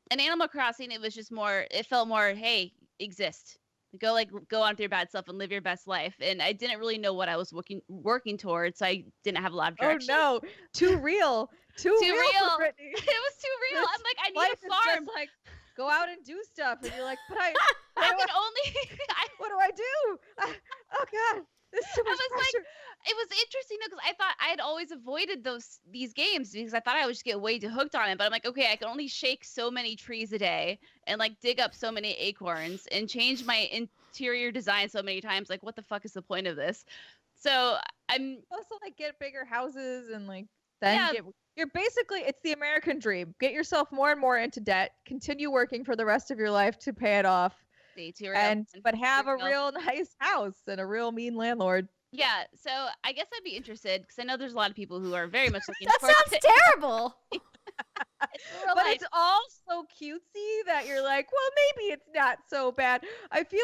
In Animal Crossing, it felt more, hey, exist. Go on with your bad self and live your best life. And I didn't really know what I was working towards, so I didn't have a lot of direction. Oh no, too real. Too real for Brittany. It was too real. I'm like, I need a farm. Just like, go out and do stuff, and you're like, but I can only. What do I do? Oh God, this is too much pressure. It was interesting because I thought I had always avoided these games because I thought I would just get way too hooked on it. But I'm like, okay, I can only shake so many trees a day and like dig up so many acorns and change my interior design so many times. Like, what the fuck is the point of this? So I'm also like get bigger houses and like then you're basically, it's the American dream. Get yourself more and more into debt. Continue working for the rest of your life to pay it off. But have a real nice house and a real mean landlord. Yeah, so I guess I'd be interested because I know there's a lot of people who are very much looking that forward to sounds terrible. But it's all so cutesy that you're like, well, maybe it's not so bad. I feel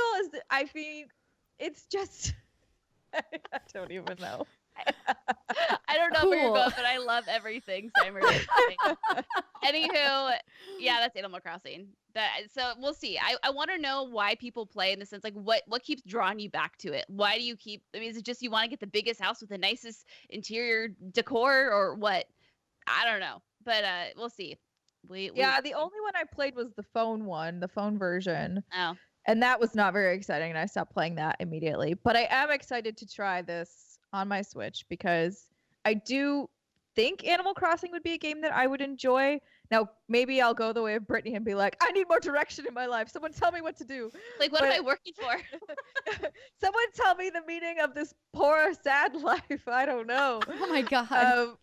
it's just I don't even know. I don't know where you're going, but I love everything Simon is saying. Anywho, yeah, that's Animal Crossing. So we'll see. I want to know why people play in the sense, like what keeps drawing you back to it? Why do you keep? I mean, is it just you want to get the biggest house with the nicest interior decor, or what? I don't know, but we'll see. The only one I played was the phone version. Oh. And that was not very exciting, and I stopped playing that immediately. But I am excited to try this on my Switch because I do think Animal Crossing would be a game that I would enjoy. Now, maybe I'll go the way of Brittany and be like, I need more direction in my life. Someone tell me what to do. Like, what am I working for? Someone tell me the meaning of this poor, sad life. I don't know. Oh, my God.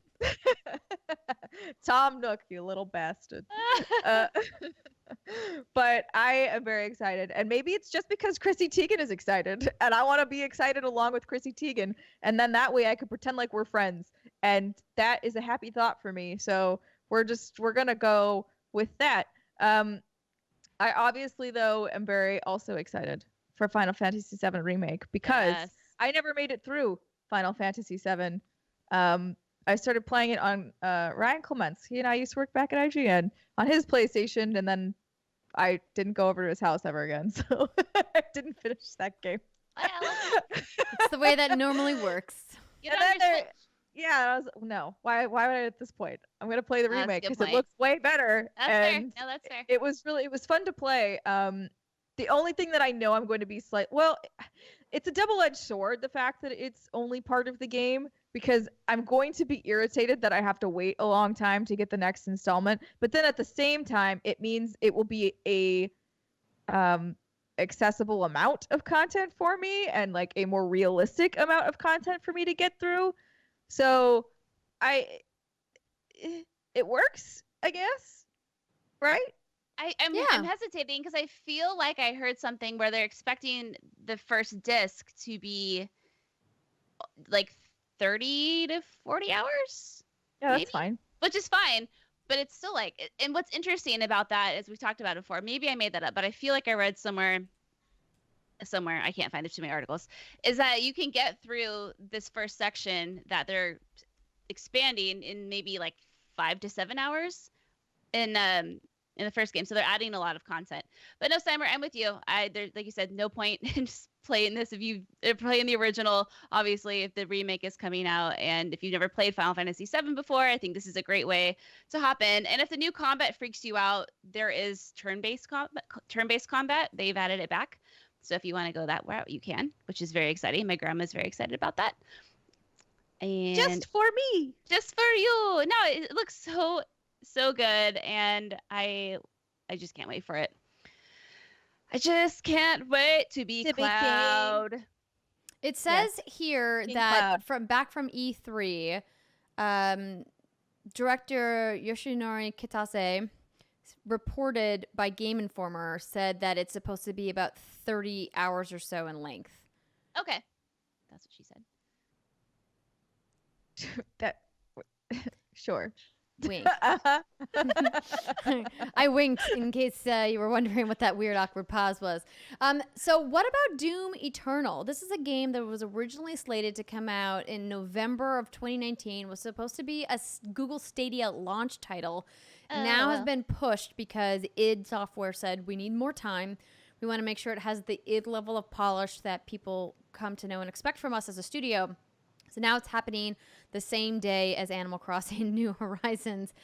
Tom Nook, you little bastard. But I am very excited. And maybe it's just because Chrissy Teigen is excited. And I want to be excited along with Chrissy Teigen. And then that way I could pretend like we're friends. And that is a happy thought for me. So we're going to go with that. I obviously, though, am very also excited for Final Fantasy VII Remake because I never made it through Final Fantasy VII. I started playing it on Ryan Clements. He and I used to work back at IGN on his PlayStation, and then I didn't go over to his house ever again, so I didn't finish that game. It's the way that normally works. You don't understand. Yeah, no. Why would I at this point? I'm gonna play the remake because it point. looks way better. That's fair. No, that's fair. It was fun to play. The only thing that I know I'm going to be it's a double-edged sword, the fact that it's only part of the game, because I'm going to be irritated that I have to wait a long time to get the next installment. But then at the same time, it means it will be a accessible amount of content for me and like a more realistic amount of content for me to get through. So it works, I guess, right? I'm hesitating because I feel like I heard something where they're expecting the first disc to be like 30 to 40 hours. Yeah, that's fine. Which is fine, but it's still like, and what's interesting about that, as we've talked about before, maybe I made that up, but I feel like I read somewhere, I can't find, there's too many articles, is that you can get through this first section that they're expanding in maybe like 5 to 7 hours in the first game. So they're adding a lot of content. But no, Simon, I'm with you. There, like you said, no point in just playing this if you are playing the original. Obviously, if the remake is coming out, and if you've never played Final Fantasy VII before, I think this is a great way to hop in. And if the new combat freaks you out, there is turn-based combat. They've added it back. So if you want to go that route, you can, which is very exciting. My grandma's very excited about that. And just for me, just for you. No, it looks so good, and I just can't wait for it. I just can't wait to be Cloud. It says here that from E3, director Yoshinori Kitase reported by Game Informer said that it's supposed to be about 30 hours or so in length. Okay, that's what she said. Sure. Wink. I winked in case you were wondering what that weird awkward pause was. So what about Doom Eternal? This is a game that was originally slated to come out in November of 2019, was supposed to be a Google Stadia launch title. Now has been pushed because id Software said we need more time. We want to make sure it has the id level of polish that people come to know and expect from us as a studio. So now it's happening the same day as Animal Crossing New Horizons.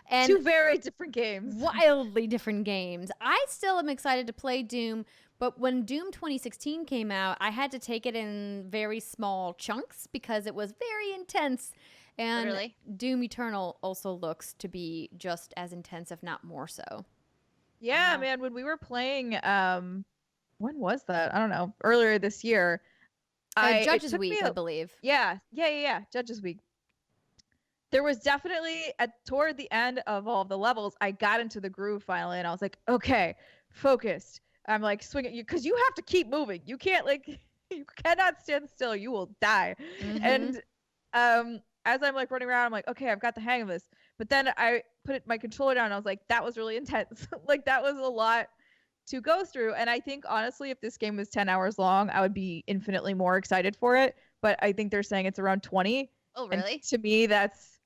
And two very different games. Wildly different games. I still am excited to play Doom, but when Doom 2016 came out, I had to take it in very small chunks because it was very intense. And Literally. Doom Eternal also looks to be just as intense, if not more so. Yeah, man, when we were playing, when was that? I don't know. Earlier this year. Judges Week, I believe. Yeah. Judges Week. There was definitely toward the end of all of the levels, I got into the groove finally, and I was like, okay, focused. I'm like swinging you because you have to keep moving. You can't you cannot stand still. You will die. Mm-hmm. And as I'm like running around, I'm like, okay, I've got the hang of this. But then I put my controller down, and I was like, that was really intense. Like that was a lot to go through. And I think honestly, if this game was 10 hours long, I would be infinitely more excited for it. But I think they're saying it's around 20. Oh, really? And to me, that's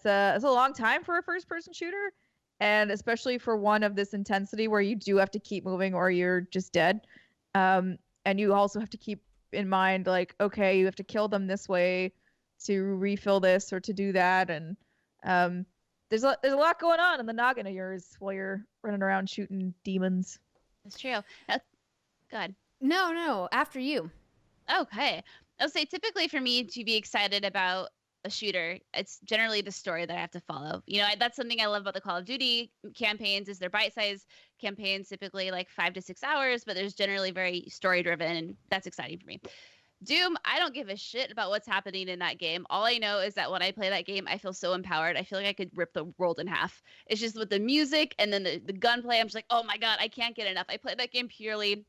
a long time for a first-person shooter, and especially for one of this intensity where you do have to keep moving or you're just dead. And you also have to keep in mind, like, okay, you have to kill them this way to refill this or to do that. And there's a lot going on in the noggin of yours while you're running around shooting demons. That's true. Good. No, after you. Okay. I'll say typically for me to be excited about a shooter, it's generally the story that I have to follow. You know, that's something I love about the Call of Duty campaigns is they're bite-sized campaigns, typically like 5 to 6 hours, but there's generally very story-driven, and that's exciting for me. Doom, I don't give a shit about what's happening in that game. All I know is that when I play that game, I feel so empowered. I feel like I could rip the world in half. It's just with the music and then the gunplay. I'm just like, oh my God, I can't get enough. I play that game purely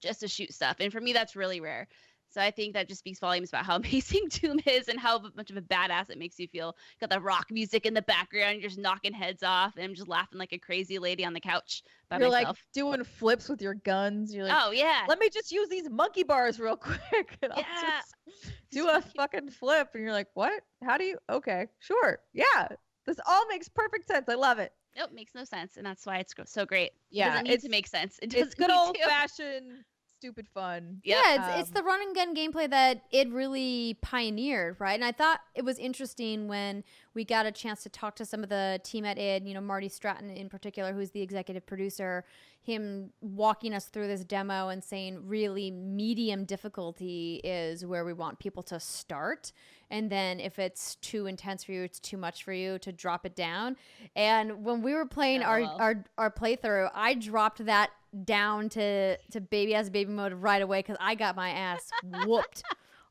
just to shoot stuff. And for me, that's really rare. So I think that just speaks volumes about how amazing Doom is and how much of a badass it makes you feel. Got the rock music in the background, you're just knocking heads off, and I'm just laughing like a crazy lady on the couch by You're myself. like doing flips with your guns. You're like, oh yeah, let me just use these monkey bars real quick. And I'll yeah. just do a fucking flip. And you're like, what? How do you? Okay, sure. Yeah. This all makes perfect sense. I love it. Nope, makes no sense, and that's why it's so great. Yeah, It doesn't need to make sense. It's good old fashioned stupid fun. Yep. Yeah, it's the run and gun gameplay that it really pioneered, right? And I thought it was interesting when we got a chance to talk to some of the team at id, you know, Marty Stratton in particular, who's the executive producer, him walking us through this demo and saying really medium difficulty is where we want people to start. And then if it's too intense for you, it's too much for you, to drop it down. And when we were playing our playthrough, I dropped that down to baby mode right away because I got my ass whooped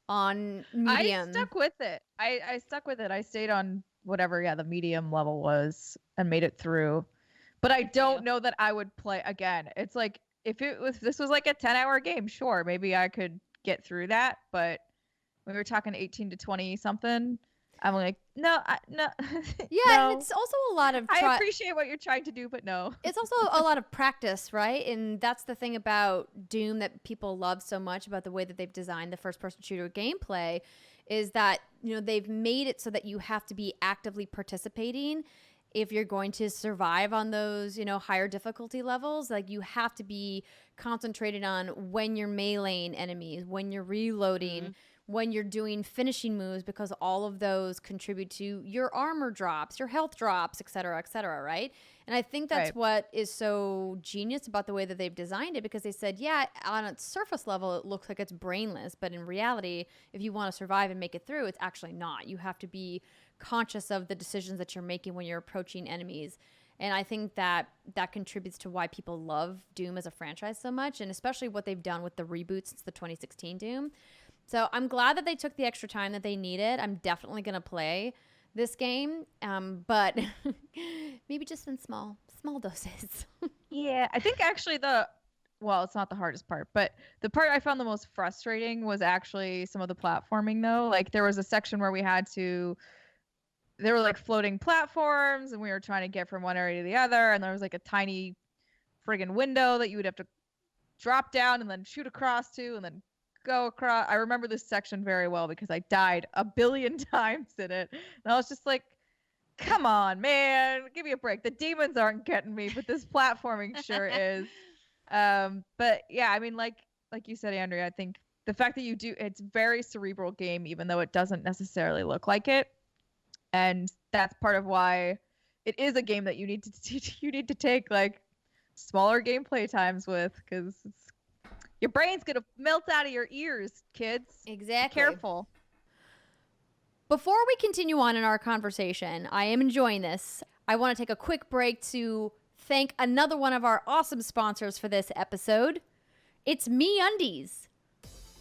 on medium. I stuck with it. I stuck with it. I stayed on whatever, the medium level was and made it through. But I don't know that I would play again. It's like if this was like a 10-hour game, sure, maybe I could get through that. But when we were talking 18 to 20 something, I'm like, no. Yeah, no. and it's also a lot of I appreciate what you're trying to do, but no. It's also a lot of practice, right? And that's the thing about Doom that people love so much about the way that they've designed the first-person shooter gameplay is that, you know, they've made it so that you have to be actively participating if you're going to survive on those, you know, higher difficulty levels. Like, you have to be concentrated on when you're meleeing enemies, when you're reloading, when you're doing finishing moves, because all of those contribute to your armor drops, your health drops, et cetera, right? And I think that's what is so genius about the way that they've designed it, because they said, yeah, on its surface level, it looks like it's brainless, but in reality, if you want to survive and make it through, it's actually not. You have to be conscious of the decisions that you're making when you're approaching enemies. And I think that contributes to why people love Doom as a franchise so much, and especially what they've done with the reboot since the 2016 Doom. So I'm glad that they took the extra time that they needed. I'm definitely going to play this game, but maybe just in small doses. Yeah, I think actually it's not the hardest part, but the part I found the most frustrating was actually some of the platforming, though. Like, there was a section where there were like floating platforms and we were trying to get from one area to the other, and there was like a tiny friggin' window that you would have to drop down and then shoot across to and then go across. I remember this section very well because I died a billion times in it. And I was just like, come on, man, give me a break. The demons aren't getting me, but this platforming sure is. But yeah, I mean, like you said, Andrea, I think the fact that it's a very cerebral game, even though it doesn't necessarily look like it. And that's part of why it is a game that you need to take like smaller gameplay times with, because your brain's gonna melt out of your ears, kids. Exactly. Be careful. Before we continue on in our conversation, I am enjoying this. I want to take a quick break to thank another one of our awesome sponsors for this episode. It's MeUndies.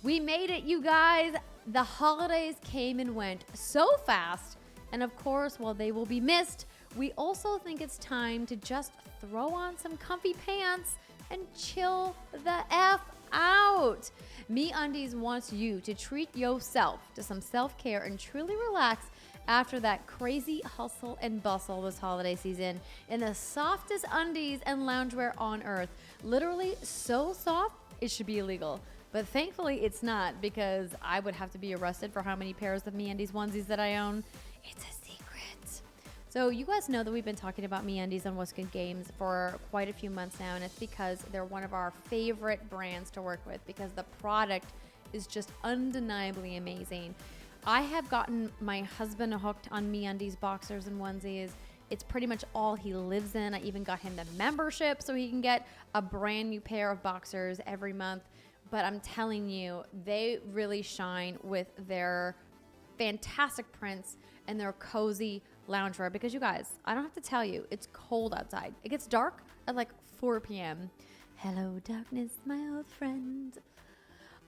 We made it, you guys. The holidays came and went so fast. And of course, while they will be missed, we also think it's time to just throw on some comfy pants and chill the F out. MeUndies wants you to treat yourself to some self-care and truly relax after that crazy hustle and bustle this holiday season in the softest undies and loungewear on earth. Literally so soft, it should be illegal. But thankfully it's not, because I would have to be arrested for how many pairs of MeUndies onesies that I own. It's a secret. So you guys know that we've been talking about MeUndies on What's Good Games for quite a few months now, and it's because they're one of our favorite brands to work with because the product is just undeniably amazing. I have gotten my husband hooked on MeUndies boxers and onesies. It's pretty much all he lives in. I even got him the membership so he can get a brand new pair of boxers every month. But I'm telling you, they really shine with their fantastic prints and their cozy loungewear, because you guys, I don't have to tell you, it's cold outside. It gets dark at like 4 p.m. Hello, darkness, my old friend.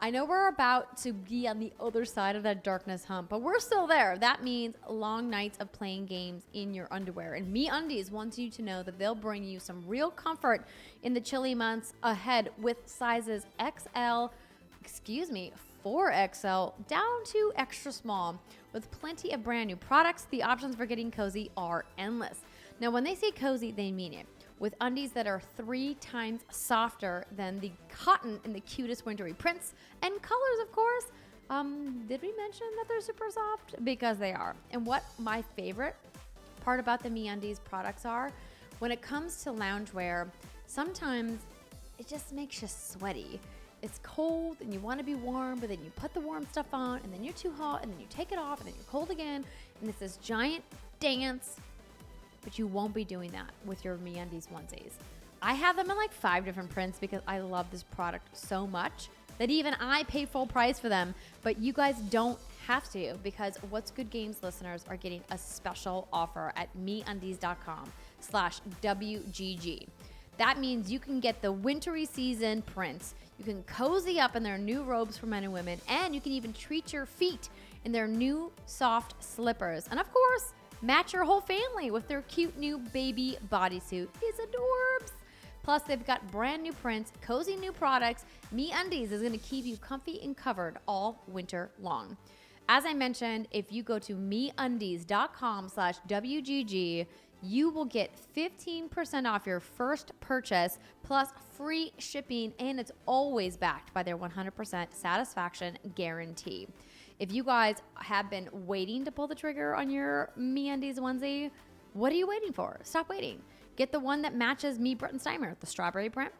I know we're about to be on the other side of that darkness hump, but we're still there. That means long nights of playing games in your underwear. And MeUndies wants you to know that they'll bring you some real comfort in the chilly months ahead with sizes XL, 4XL, down to extra small. With plenty of brand new products, the options for getting cozy are endless. Now, when they say cozy, they mean it. With undies that are 3 times softer than the cotton in the cutest wintry prints and colors, of course. Did we mention that they're super soft? Because they are. And what my favorite part about the MeUndies products are, when it comes to loungewear, sometimes it just makes you sweaty. It's cold and you want to be warm, but then you put the warm stuff on and then you're too hot and then you take it off and then you're cold again. And it's this giant dance. But you won't be doing that with your MeUndies onesies. I have them in like 5 different prints because I love this product so much that even I pay full price for them. But you guys don't have to, because What's Good Games listeners are getting a special offer at MeUndies.com/WGG. That means you can get the wintry season prints. You can cozy up in their new robes for men and women, and you can even treat your feet in their new soft slippers. And of course, match your whole family with their cute new baby bodysuit. It's adorbs. Plus, they've got brand new prints, cozy new products. MeUndies is going to keep you comfy and covered all winter long. As I mentioned, if you go to MeUndies.com/WGG, you will get 15% off your first purchase plus free shipping, and it's always backed by their 100% satisfaction guarantee. If you guys have been waiting to pull the trigger on your MeUndies onesie, what are you waiting for? Stop waiting. Get the one that matches me, Brett and Steimer, the strawberry print.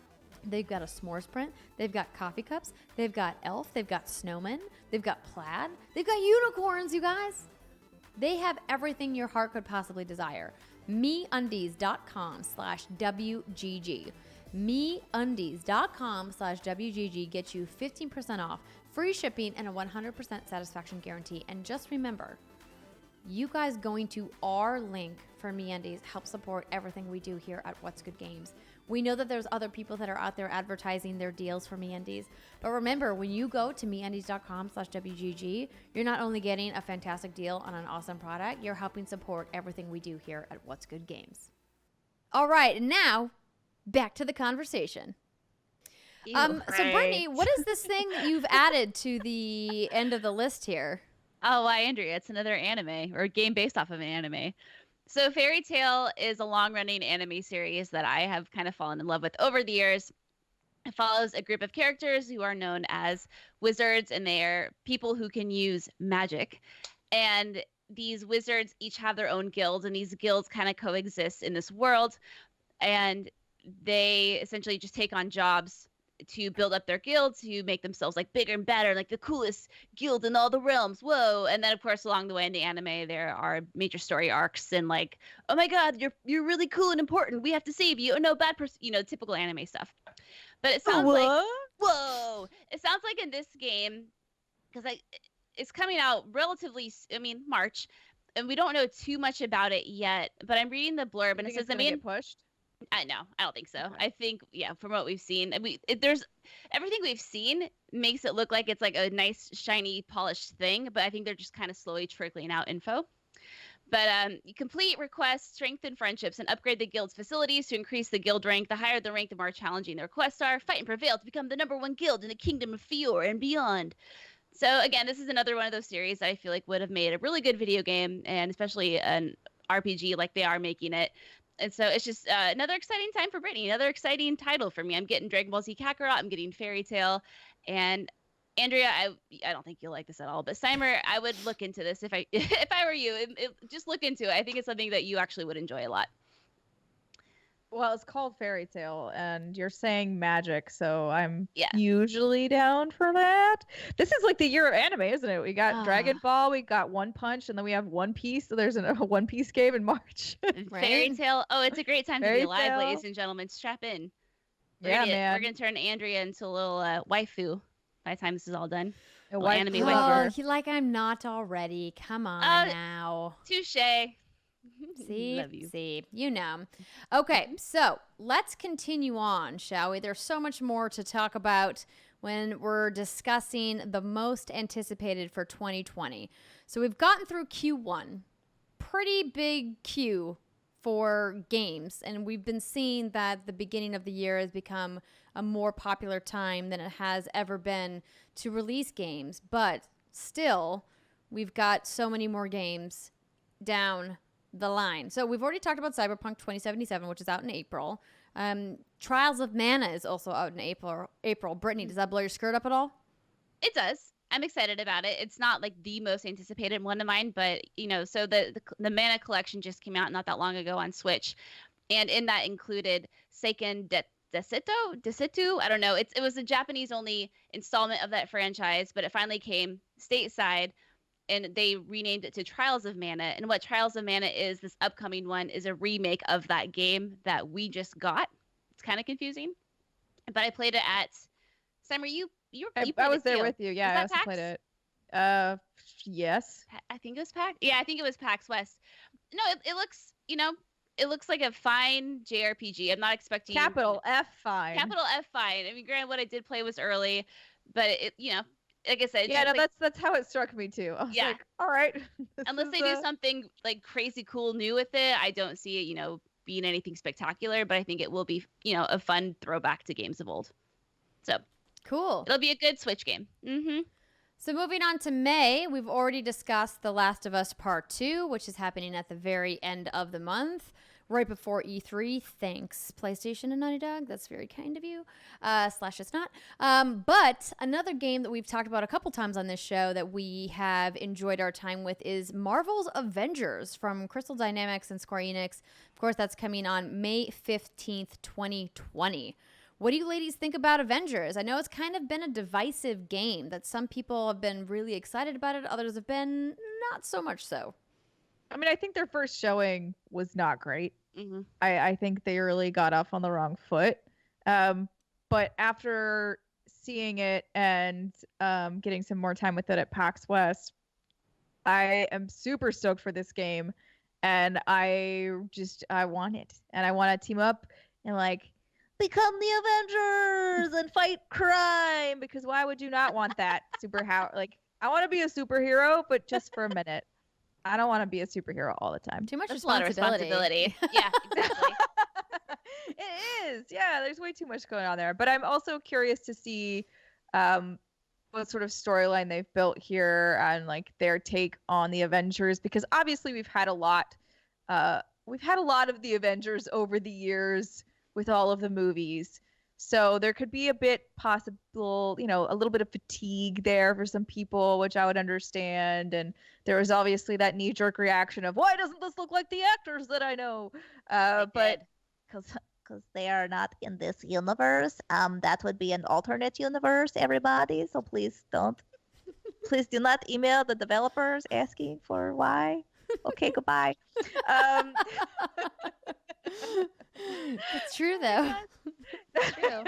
They've got a s'mores print. They've got coffee cups. They've got elf. They've got snowmen. They've got plaid. They've got unicorns, you guys. They have everything your heart could possibly desire. MeUndies.com/WGG. MeUndies.com/WGG gets you 15% off, free shipping, and a 100% satisfaction guarantee. And just remember, you guys going to our link for MeUndies helps support everything we do here at What's Good Games. We know that there's other people that are out there advertising their deals for MeUndies. But remember, when you go to MeUndies.com/WGG, you're not only getting a fantastic deal on an awesome product, you're helping support everything we do here at What's Good Games. All right, now back to the conversation. So Brittany, what is this thing that you've added to the end of the list here? Oh, why, Andrea? It's another anime or a game based off of an anime. So Fairy Tail is a long-running anime series that I have kind of fallen in love with over the years. It follows a group of characters who are known as wizards, and they're people who can use magic. And these wizards each have their own guilds, and these guilds kind of coexist in this world. And they essentially just take on jobs to build up their guilds, to make themselves like bigger and better, like the coolest guild in all the realms. Whoa. And then of course along the way in the anime there are major story arcs and like, oh my god, you're really cool and important, we have to save you. Oh no, bad person, typical anime stuff. But it sounds like it sounds like in this game, because it's coming out relatively, March, and we don't know too much about it yet, but I'm reading the blurb and it says get pushed. I don't think so. Okay. I think, from what we've seen, there's everything we've seen makes it look like it's like a nice, shiny, polished thing, but I think they're just kind of slowly trickling out info. But you complete requests, strengthen friendships, and upgrade the guild's facilities to increase the guild rank. The higher the rank, the more challenging the requests are. Fight and prevail to become the #1 guild in the Kingdom of Fior and beyond. So again, this is another one of those series that I feel like would have made a really good video game, and especially an RPG like they are making it. And so it's just another exciting time for Brittany, another exciting title for me. I'm getting Dragon Ball Z Kakarot, I'm getting Fairy Tail, and Andrea, I don't think you'll like this at all, but Steimer, I would look into this if I were you. Just look into it. I think it's something that you actually would enjoy a lot. Well, it's called Fairy Tail, and you're saying magic, so I'm usually down for that. This is like the year of anime, isn't it? We got Dragon Ball, we got One Punch, and then we have One Piece. So there's a One Piece game in March. Fairy Tail. Oh, it's a great time to be alive, ladies and gentlemen. Strap in. We're gonna turn Andrea into a little waifu by the time this is all done. Anime waifu. I'm not already. Come on now. Touche. See, Love you. Okay, so let's continue on, shall we? There's so much more to talk about when we're discussing the most anticipated for 2020. So we've gotten through Q1, pretty big Q for games, and we've been seeing that the beginning of the year has become a more popular time than it has ever been to release games. But still, we've got so many more games down the line. So we've already talked about Cyberpunk 2077, which is out in April. Trials of Mana is also out in April. Brittany, does that blow your skirt up at all? It does. I'm excited about it. It's not like the most anticipated one of mine, but so the Mana collection just came out not that long ago on Switch, and in that included Seiken Desitu. I don't know. It was a Japanese only installment of that franchise, but it finally came stateside, and they renamed it to Trials of Mana. And what Trials of Mana is, this upcoming one, is a remake of that game that we just got. It's kind of confusing, but I played it at Summer. I was there with you. Yeah, I also played it. Yes. I think it was PAX. Yeah, I think it was PAX West. No, it looks, it looks like a fine JRPG. I'm not expecting Capital F fine. Capital F fine. I mean, granted, what I did play was early, but it, like I said, yeah, no, that's how it struck me too. I was like, all right. Unless they do something like crazy cool new with it, I don't see it, being anything spectacular. But I think it will be, a fun throwback to games of old. So. Cool. It'll be a good Switch game. Mm-hmm. So moving on to May, we've already discussed The Last of Us Part 2, which is happening at the very end of the month, right before E3. Thanks, PlayStation and Naughty Dog. That's very kind of you. / it's not. But another game that we've talked about a couple times on this show that we have enjoyed our time with is Marvel's Avengers from Crystal Dynamics and Square Enix. Of course, that's coming on May 15th, 2020. What do you ladies think about Avengers? I know it's kind of been a divisive game, that some people have been really excited about it. Others have been not so much so. I mean, I think their first showing was not great. Mm-hmm. I think they really got off on the wrong foot. But after seeing it and getting some more time with it at PAX West, I am super stoked for this game. And I want it. And I want to team up and become the Avengers and fight crime, because why would you not want that superpower? I want to be a superhero, but just for a minute. I don't want to be a superhero all the time. Too much There's responsibility. Yeah, exactly. It is. Yeah, there's way too much going on there. But I'm also curious to see what sort of storyline they've built here and their take on the Avengers, because obviously we've had a lot of the Avengers over the years with all of the movies. So there could be a bit possible, a little bit of fatigue there for some people, which I would understand. And there was obviously that knee-jerk reaction of, why doesn't this look like the actors that I know? But because they are not in this universe, that would be an alternate universe, everybody. So please do not email the developers asking for why. Okay, goodbye. It's true though. It's true.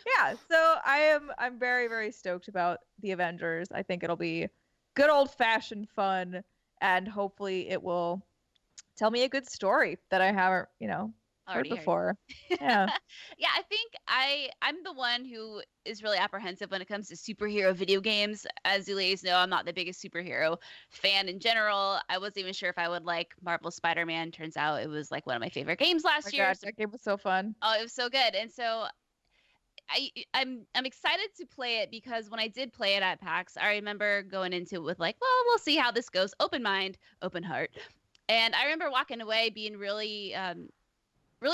Yeah, so I'm very, very stoked about the Avengers. I think it'll be good old-fashioned fun, and hopefully it will tell me a good story that I haven't, heard before. Yeah. Yeah, I think I'm the one who is really apprehensive when it comes to superhero video games. As you ladies know, I'm not the biggest superhero fan in general. I wasn't even sure if I would like Marvel Spider-Man. Turns out it was one of my favorite games last year. God, that game was so fun. Oh, it was so good. And so I'm excited to play it, because when I did play it at PAX, I remember going into it with we'll see how this goes. Open mind, open heart. And I remember walking away being really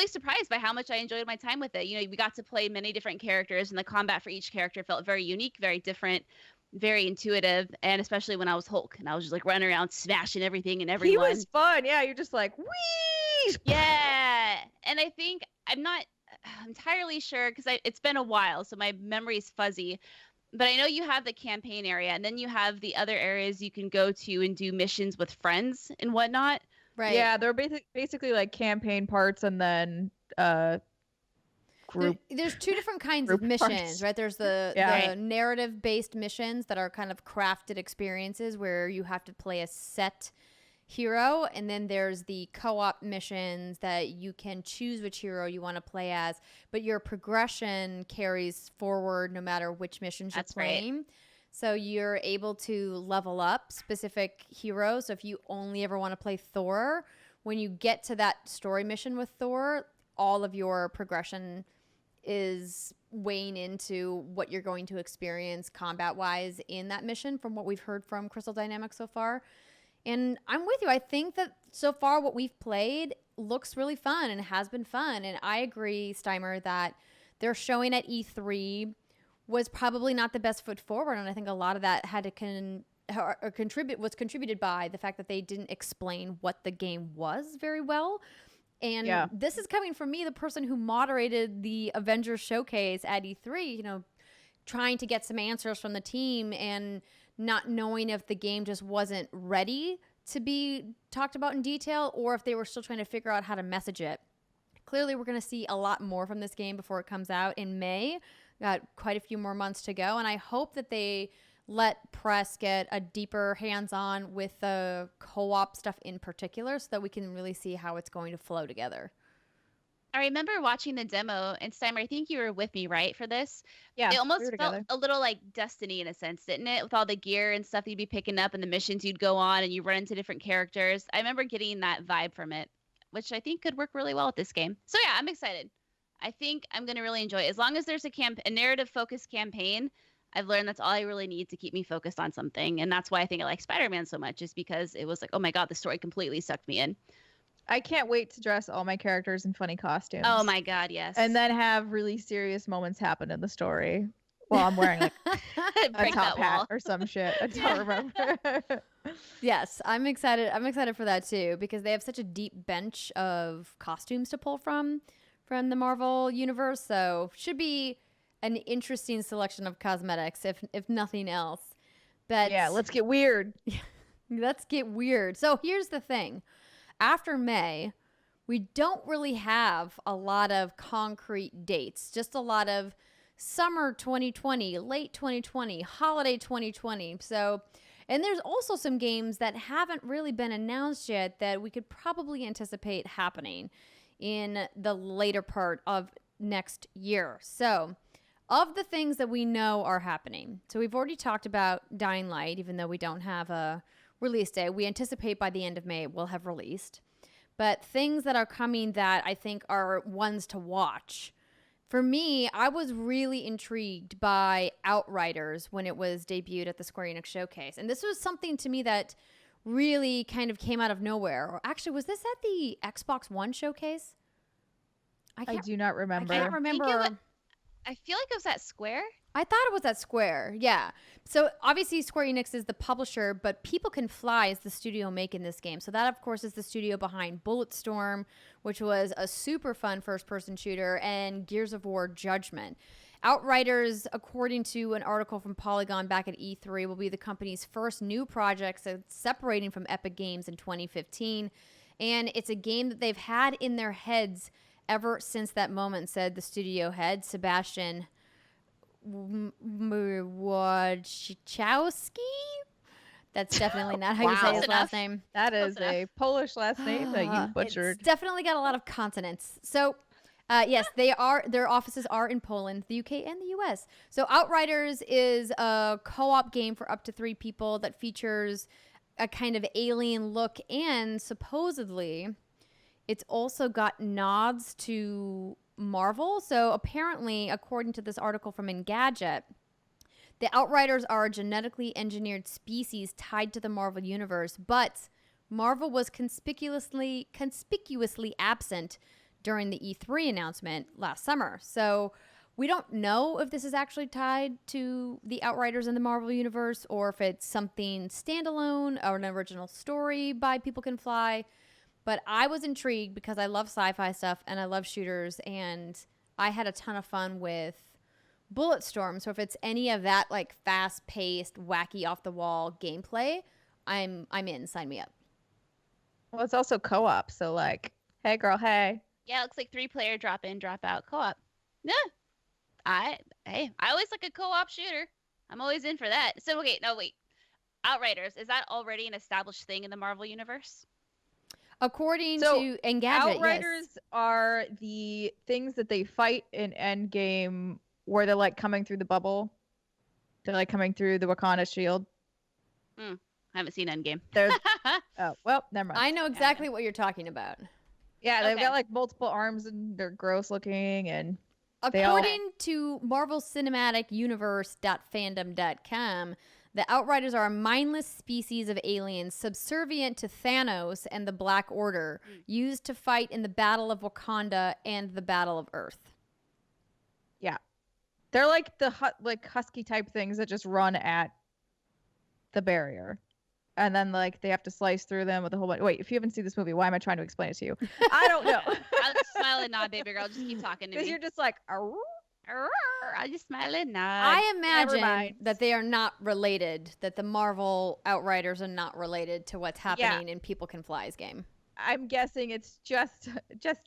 surprised by how much I enjoyed my time with it. We got to play many different characters, and the combat for each character felt very unique, very different, very intuitive. And especially when I was Hulk, and I was just running around smashing everything and everyone. He was fun. Yeah, you're just whee! Yeah. And I think I'm not entirely sure, because it's been a while, so my memory is fuzzy. But I know you have the campaign area, and then you have the other areas you can go to and do missions with friends and whatnot. Right. Yeah, they're basically campaign parts, and then group. There's two different kinds of missions, right? There's the narrative-based missions that are kind of crafted experiences where you have to play a set hero, and then there's the co-op missions that you can choose which hero you want to play as, but your progression carries forward no matter which missions you're playing. Right. So you're able to level up specific heroes. So if you only ever want to play Thor, when you get to that story mission with Thor, all of your progression is weighing into what you're going to experience combat-wise in that mission from what we've heard from Crystal Dynamics so far. And I'm with you. I think that so far what we've played looks really fun and has been fun. And I agree, Steimer, that they're showing at E3 was probably not the best foot forward. And I think a lot of that had to was contributed by the fact that they didn't explain what the game was very well. And this is coming from me, the person who moderated the Avengers showcase at E3, you know, trying to get some answers from the team and not knowing if the game just wasn't ready to be talked about in detail or if they were still trying to figure out how to message it. Clearly, we're going to see a lot more from this game before it comes out in May. Got quite a few more months to go, and I hope that they let press get a deeper hands-on with the co-op stuff in particular so that we can really see how it's going to flow together. I remember watching the demo, and Steimer, I think you were with me, right, for this? Yeah, it almost we felt a little like Destiny in a sense, didn't it? With all the gear and stuff you'd be picking up and the missions you'd go on and you run into different characters. I remember getting that vibe from it, which I think could work really well with this game. So yeah, I'm excited. I think I'm going to really enjoy it. As long as there's a narrative-focused campaign, I've learned that's all I really need to keep me focused on something. And that's why I think I like Spider-Man so much, is because it was like, oh my God, the story completely sucked me in. I can't wait to dress all my characters in funny costumes. Oh my God, yes. And then have really serious moments happen in the story while I'm wearing like a top hat or some shit. I don't remember. Yes, I'm excited. I'm excited for that too, because they have such a deep bench of costumes to pull from the Marvel universe. So should be an interesting selection of cosmetics, if nothing else. But yeah, let's get weird. Let's get weird. So here's the thing. After May, we don't really have a lot of concrete dates, just a lot of summer 2020, late 2020, holiday 2020. So, and there's also some games that haven't really been announced yet that we could probably anticipate happening in the later part of next year. So, of the things that we know are happening, so we've already talked about Dying Light, even though we don't have a release date. We anticipate by the end of May it will have released. But things that are coming that I think are ones to watch. For me, I was really intrigued by Outriders when it was debuted at the Square Enix showcase. And this was something to me that really kind of came out of nowhere. Or actually, was this at the Xbox One showcase? I do not remember. I can't remember. I feel like it was at Square. I thought it was at Square, yeah. So obviously Square Enix is the publisher, but People Can Fly is the studio making this game. So that, of course, is the studio behind Bulletstorm, which was a super fun first-person shooter, and Gears of War Judgment. Outriders, according to an article from Polygon back at E3, will be the company's first new project since separating from Epic Games in 2015. And it's a game that they've had in their heads ever since that moment, said the studio head, Sebastian Wojciechowski? That's definitely not how you say his last name. That is a Polish last name that you butchered. It's definitely got a lot of consonants. So, yes, their offices are in Poland, the UK, and the US. So Outriders is a co-op game for up to 3 people that features a kind of alien look, and supposedly it's also got nods to Marvel. So apparently, according to this article from Engadget, the Outriders are a genetically engineered species tied to the Marvel universe, but Marvel was conspicuously absent during the E3 announcement last summer. So we don't know if this is actually tied to the Outriders in the Marvel universe or if it's something standalone or an original story by People Can Fly. But I was intrigued because I love sci-fi stuff and I love shooters, and I had a ton of fun with Bulletstorm. So if it's any of that like fast-paced, wacky, off-the-wall gameplay, I'm in. Sign me up. Well, it's also co-op, so like, hey girl, hey. Yeah, it looks like 3-player drop in, drop out co-op. Yeah, I always like a co-op shooter. I'm always in for that. So okay, no wait. Outriders, is that already an established thing in the Marvel universe? According So, to Engadget, Outriders yes. are the things that they fight in Endgame where they're like coming through the bubble. They're like coming through the Wakanda shield. I haven't seen Endgame. There's oh well, never mind. I know exactly what you're talking about. Yeah, they've Okay. got like multiple arms and they're gross looking and According to Marvel Cinematic Universe.fandom.com, the Outriders are a mindless species of aliens subservient to Thanos and the Black Order, used to fight in the Battle of Wakanda and the Battle of Earth. yeah, they're like the like husky type things that just run at the barrier. And then like they have to slice through them with a whole bunch. Wait, if you haven't seen this movie, why am I trying to explain it to you? I don't know. I'll just smile and nod, baby girl. Just keep talking to Because me. you're just like, I'll just smile and nod. I imagine mind. that they are not related, that the Marvel Outriders are not related to what's happening in People Can Fly's game. I'm guessing it's just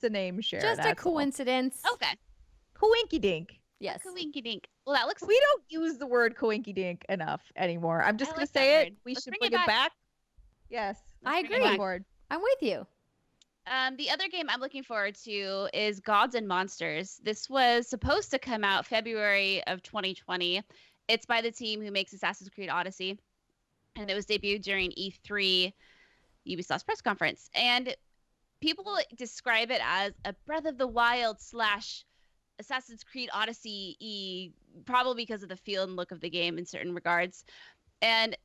a name share. Just a coincidence. Okay. Coinky dink. Yes. Coinky dink. Well, that looks. We don't use the word coinky dink enough anymore. I'm just I gonna like that say it. word. We Let's should bring bring it it back. Yes. I bring it agree. back. On board. I'm with you. The other game I'm looking forward to is Gods and Monsters. This was supposed to come out February of 2020. It's by the team who makes Assassin's Creed Odyssey, and it was debuted during E3, Ubisoft's press conference. And people describe it as a Breath of the Wild / Assassin's Creed Odyssey, probably because of the feel and look of the game in certain regards. And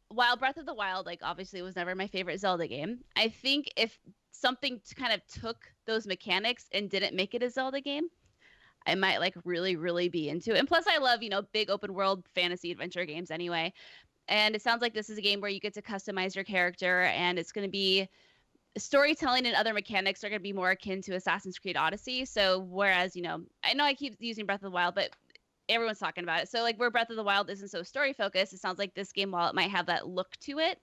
while Breath of the Wild, like obviously was never my favorite Zelda game, I think if something kind of took those mechanics and didn't make it a Zelda game, I might like really, really be into it. And plus I love, big open world fantasy adventure games anyway. And it sounds like this is a game where you get to customize your character, and it's going to be storytelling and other mechanics are going to be more akin to Assassin's Creed Odyssey. So whereas, I know I keep using Breath of the Wild, but everyone's talking about it. So like where Breath of the Wild isn't so story focused, it sounds like this game, while it might have that look to it,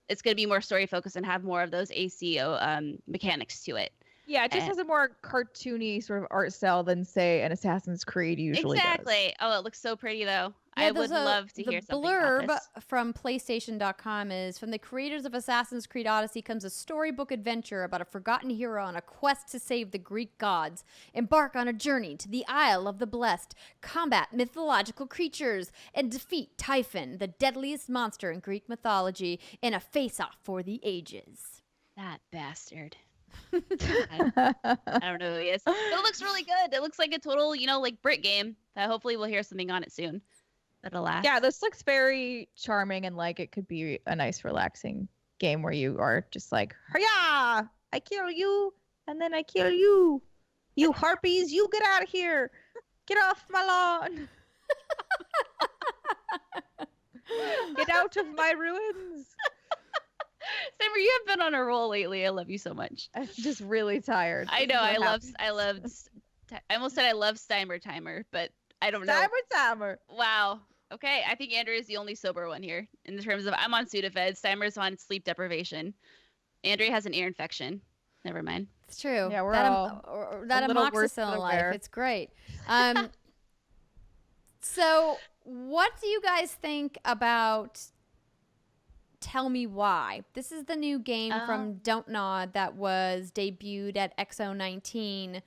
it's going to be more story focused and have more of those ACO mechanics to it. Yeah, it just has a more cartoony sort of art style than say an Assassin's Creed usually Exactly. Oh, it looks so pretty though. Yeah, I would love to hear something about blurb this. from PlayStation.com is, from the creators of Assassin's Creed Odyssey comes a storybook adventure about a forgotten hero on a quest to save the Greek gods. Embark on a journey to the Isle of the Blessed, combat mythological creatures, and defeat Typhon, the deadliest monster in Greek mythology, in a face-off for the ages. That bastard. I don't know who he is. But it looks really good. It looks like a total, like Brit game. Hopefully we'll hear something on it soon. That'll last. Yeah, this looks very charming and like it could be a nice relaxing game where you are just like, "Hiya! I kill you and then I kill you. You harpies, you get out of here. Get off my lawn. Get out of my ruins." Summer, you have been on a roll lately. I love you so much. I'm just really tired. I This know. is what I almost said I love Steimer Timer, but I don't know. Timer. Wow. Okay. I think Andrew is the only sober one here in terms of I'm on Sudafed. Steimer's on sleep deprivation. Andrea has an ear infection. Never mind. It's true. Yeah, we're that all that a little worse amoxicillin for life. wear. It's great. So, what do you guys think about Tell Me Why? This is the new game from Don't Nod that was debuted at XO19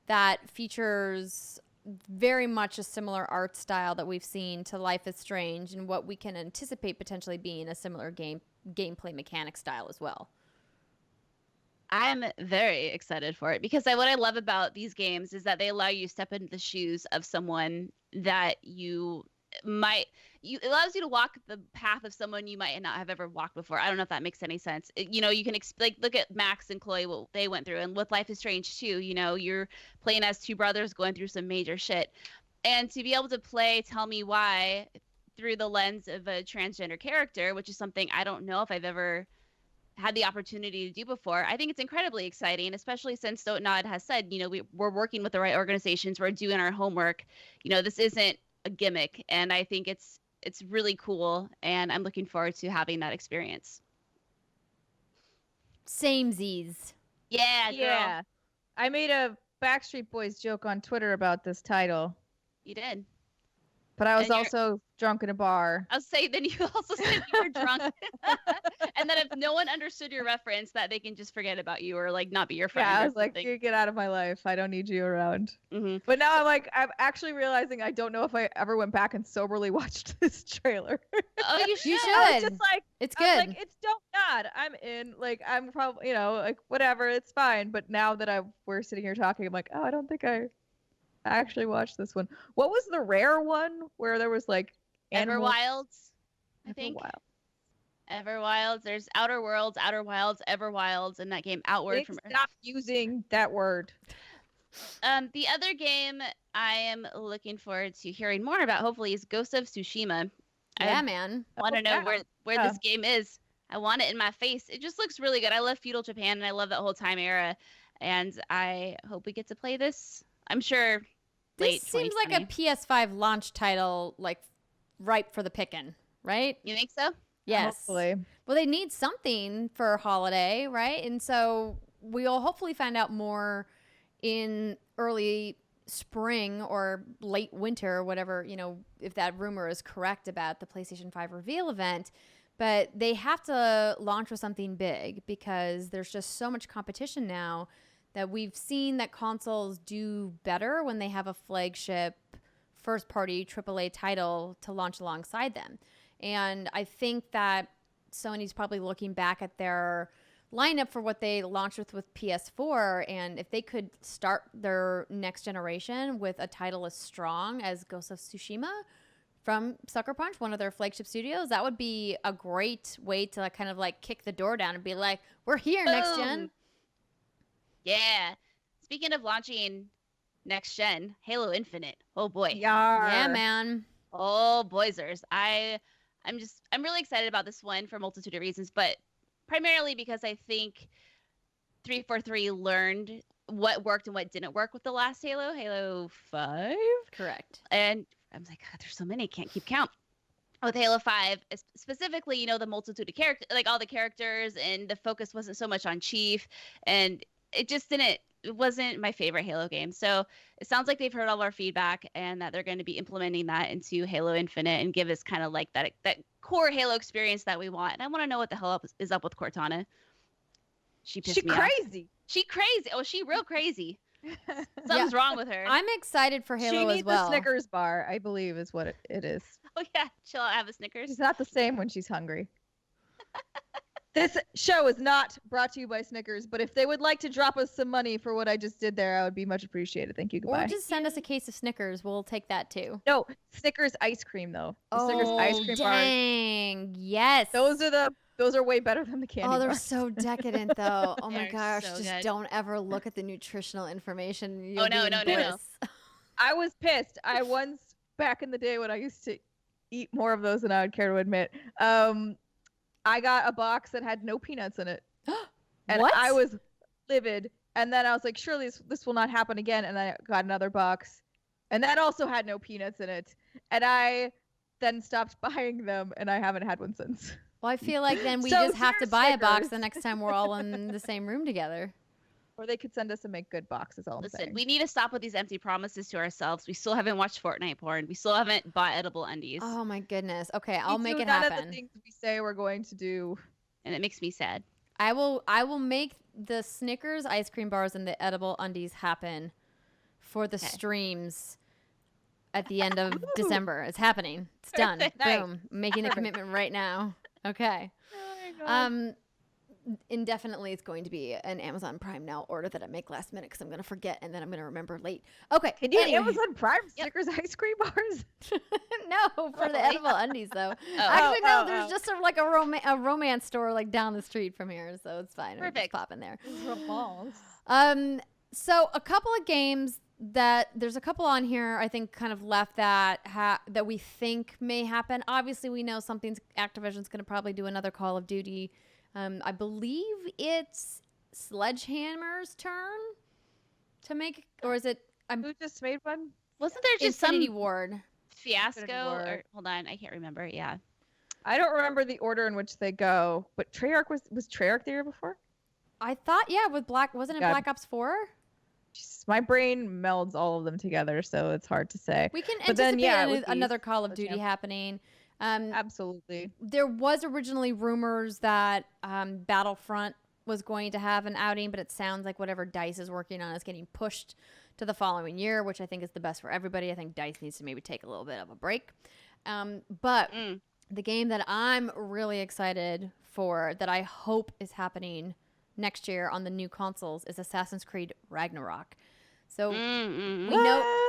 that features very much a similar art style that we've seen to Life is Strange, and what we can anticipate potentially being a similar gameplay mechanic style as well. I'm very excited for it because what I love about these games is that they allow you to step into the shoes of someone that it allows you to walk the path of someone you might not have ever walked before. I don't know if that makes any sense. You can look at Max and Chloe, what they went through, and with Life is Strange too. You're playing as two brothers going through some major shit, and to be able to play Tell Me Why through the lens of a transgender character, which is something I don't know if I've ever had the opportunity to do before. I think it's incredibly exciting, especially since Don't Nod has said, we're working with the right organizations, we're doing our homework. This isn't a gimmick, and I think it's really cool, and I'm looking forward to having that experience. Samesies. Yeah, girl. Yeah. I made a Backstreet Boys joke on Twitter about this title. You did. But I was And you're- also drunk in a bar. I'll say then you also said you were drunk. And then if no one understood your reference, that they can just forget about you or like not be your friend. Yeah, I or was like, something. you get out of my life. I don't need you around. Mm-hmm. But now I'm actually realizing I don't know if I ever went back and soberly watched this trailer. Oh, you should. You I was should. just like, It's I was good. like, it's dope God. I'm in. Like, I'm probably, like, whatever, it's fine. But now that we're sitting here talking, I'm like, oh, I don't think I actually watched this one. What was the rare one where there was like animals? Everwilds, I think. Everwilds. There's Outer Worlds, Outer Wilds, Everwilds, and that game Outward from Earth. Stop using that word. The other game I am looking forward to hearing more about, hopefully, is Ghost of Tsushima. Yeah, man. I want to know where Yeah. this game is. I want it in my face. It just looks really good. I love feudal Japan, and I love that whole time era. And I hope we get to play this. I'm sure late This seems like a 2020. PS5 launch title, like ripe for the picking, right? You think so? Yes. Hopefully. Well, they need something for holiday, right? And so we'll hopefully find out more in early spring or late winter or whatever, if that rumor is correct about the PlayStation 5 reveal event. But they have to launch with something big because there's just so much competition now that we've seen that consoles do better when they have a flagship first-party AAA title to launch alongside them. And I think that Sony's probably looking back at their lineup for what they launched with PS4, and if they could start their next generation with a title as strong as Ghost of Tsushima from Sucker Punch, one of their flagship studios, that would be a great way to kind of like kick the door down and be like, we're here, next gen. Boom. Yeah. Speaking of launching next gen, Halo Infinite. Oh boy. Yeah, man. Oh boyzers. I'm really excited about this one for a multitude of reasons, but primarily because I think 343 learned what worked and what didn't work with the last Halo 5. Correct. And I'm like, God, there's so many, can't keep count. With Halo 5, specifically, the multitude of characters, like all the characters, and the focus wasn't so much on Chief, and it wasn't my favorite Halo game. So it sounds like they've heard all our feedback and that they're going to be implementing that into Halo Infinite and give us kind of like that core Halo experience that we want. And I want to know what the hell is up with Cortana. She pissed me off. She crazy. Oh, she real crazy. Something's wrong with her. I'm excited for Halo she as needs well. a Snickers bar, I believe, is what it is. Oh yeah, she'll have a Snickers. She's not the same when she's hungry. This show is not brought to you by Snickers, but if they would like to drop us some money for what I just did there, I would be much appreciated. Thank you. Goodbye. Or just send us a case of Snickers. We'll take that too. No, Snickers ice cream though. The Snickers ice cream bars. Dang. Yes. Those are way better than the candy they're bars. so decadent though. Oh my They're gosh. so Just good. don't ever look at the nutritional information. Oh, You'll no, be in no. bliss. I was pissed. I once, back in the day when I used to eat more of those than I would care to admit, I got a box that had no peanuts in it. And What? I was livid. And then I was like, surely this will not happen again. And then I got another box. And that also had no peanuts in it. And I then stopped buying them, and I haven't had one since. Well, I feel like then we So just have to here's buy a box Snickers. the next time we're all in the same room together. Or they could send us a make good box, is all I'm Listen, saying. we need to stop with these empty promises to ourselves. We still haven't watched Fortnite porn. We still haven't bought edible undies. Oh my goodness. Okay, I'll We make do it none of happen. the things we say we're going to do. And it makes me sad. I will make the Snickers ice cream bars and the edible undies happen for the Okay. streams at the end of December. It's happening. It's done. Perfect. Boom. I'm making the commitment right now. Okay. Indefinitely it's going to be an Amazon Prime Now order that I make last minute because I'm going to forget and then I'm going to remember late. Okay. Can you anyway. Amazon Prime Snickers ice cream bars? No, for the edible undies though. Oh. Actually, no. Oh, There's oh. just a romance store like down the street from here, so it's fine. I'll just Perfect. pop in there. Romance. So a couple of games that there's a couple on here I think kind of left that that we think may happen. Obviously, we know Activision's going to probably do another Call of Duty. I believe it's Sledgehammer's turn to make, or is it? Who just made one? Wasn't there just Infinity some Ward. fiasco? Infinity Ward. Or hold on, I can't remember. Yeah. I don't remember the order in which they go, but Treyarch was Treyarch the year before? I thought, yeah, with wasn't it God. Black Ops 4? my brain melds all of them together, so it's hard to say. We can But then, anticipate yeah, another Call of Duty happening. Absolutely. There was originally rumors that Battlefront was going to have an outing, but it sounds like whatever DICE is working on is getting pushed to the following year, which I think is the best for everybody. I think DICE needs to maybe take a little bit of a break. But the game that I'm really excited for, that I hope is happening next year on the new consoles, is Assassin's Creed Ragnarok. So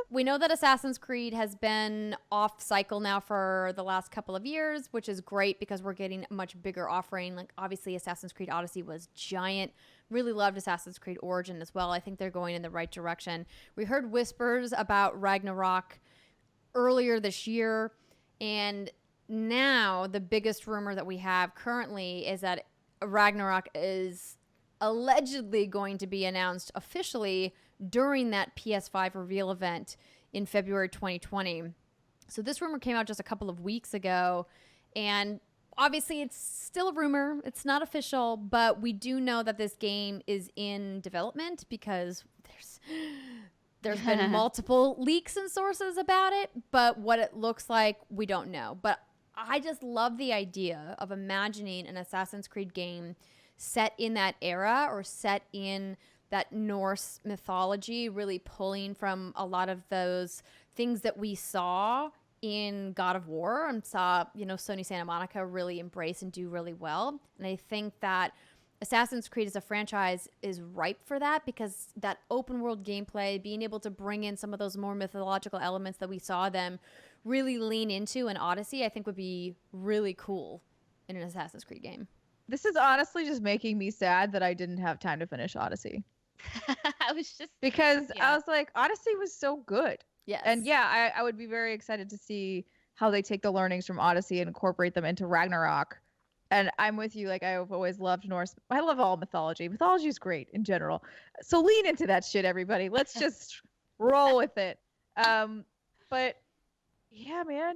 we know that Assassin's Creed has been off cycle now for the last couple of years, which is great because we're getting a much bigger offering. Like, obviously, Assassin's Creed Odyssey was giant. Really loved Assassin's Creed Origin as well. I think they're going in the right direction. We heard whispers about Ragnarok earlier this year, and now the biggest rumor that we have currently is that Ragnarok is allegedly going to be announced officially during that PS5 reveal event in February 2020. So this rumor came out just a couple of weeks ago, and obviously it's still a rumor. It's not official, but we do know that this game is in development because there's been multiple leaks and sources about it, but what it looks like, we don't know. But I just love the idea of imagining an Assassin's Creed game set in that era or set in that Norse mythology, really pulling from a lot of those things that we saw in God of War and saw, Sony Santa Monica really embrace and do really well. And I think that Assassin's Creed as a franchise is ripe for that, because that open world gameplay, being able to bring in some of those more mythological elements that we saw them really lean into in Odyssey, I think would be really cool in an Assassin's Creed game. This is honestly just making me sad that I didn't have time to finish Odyssey. I was just because I was like, Odyssey was so good. Yes. And yeah, I would be very excited to see how they take the learnings from Odyssey and incorporate them into Ragnarok. And I'm with you. Like, I've always loved Norse. I love all mythology. Mythology is great in general. So lean into that shit, everybody. Let's just roll with it. But yeah, man.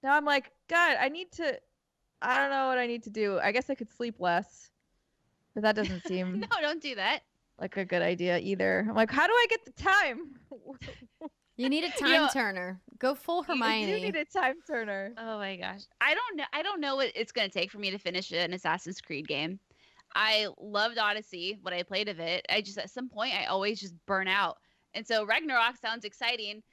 Now I'm like, God, I don't know what I need to do. I guess I could sleep less. But that doesn't seem No, don't do that. like a good idea either. I'm like, how do I get the time? You need a time turner. Go full Hermione. You need a time turner. Oh my gosh. I don't know what it's going to take for me to finish an Assassin's Creed game. I loved Odyssey, what I played of it. I just, at some point, I always just burn out. And so Ragnarok sounds exciting,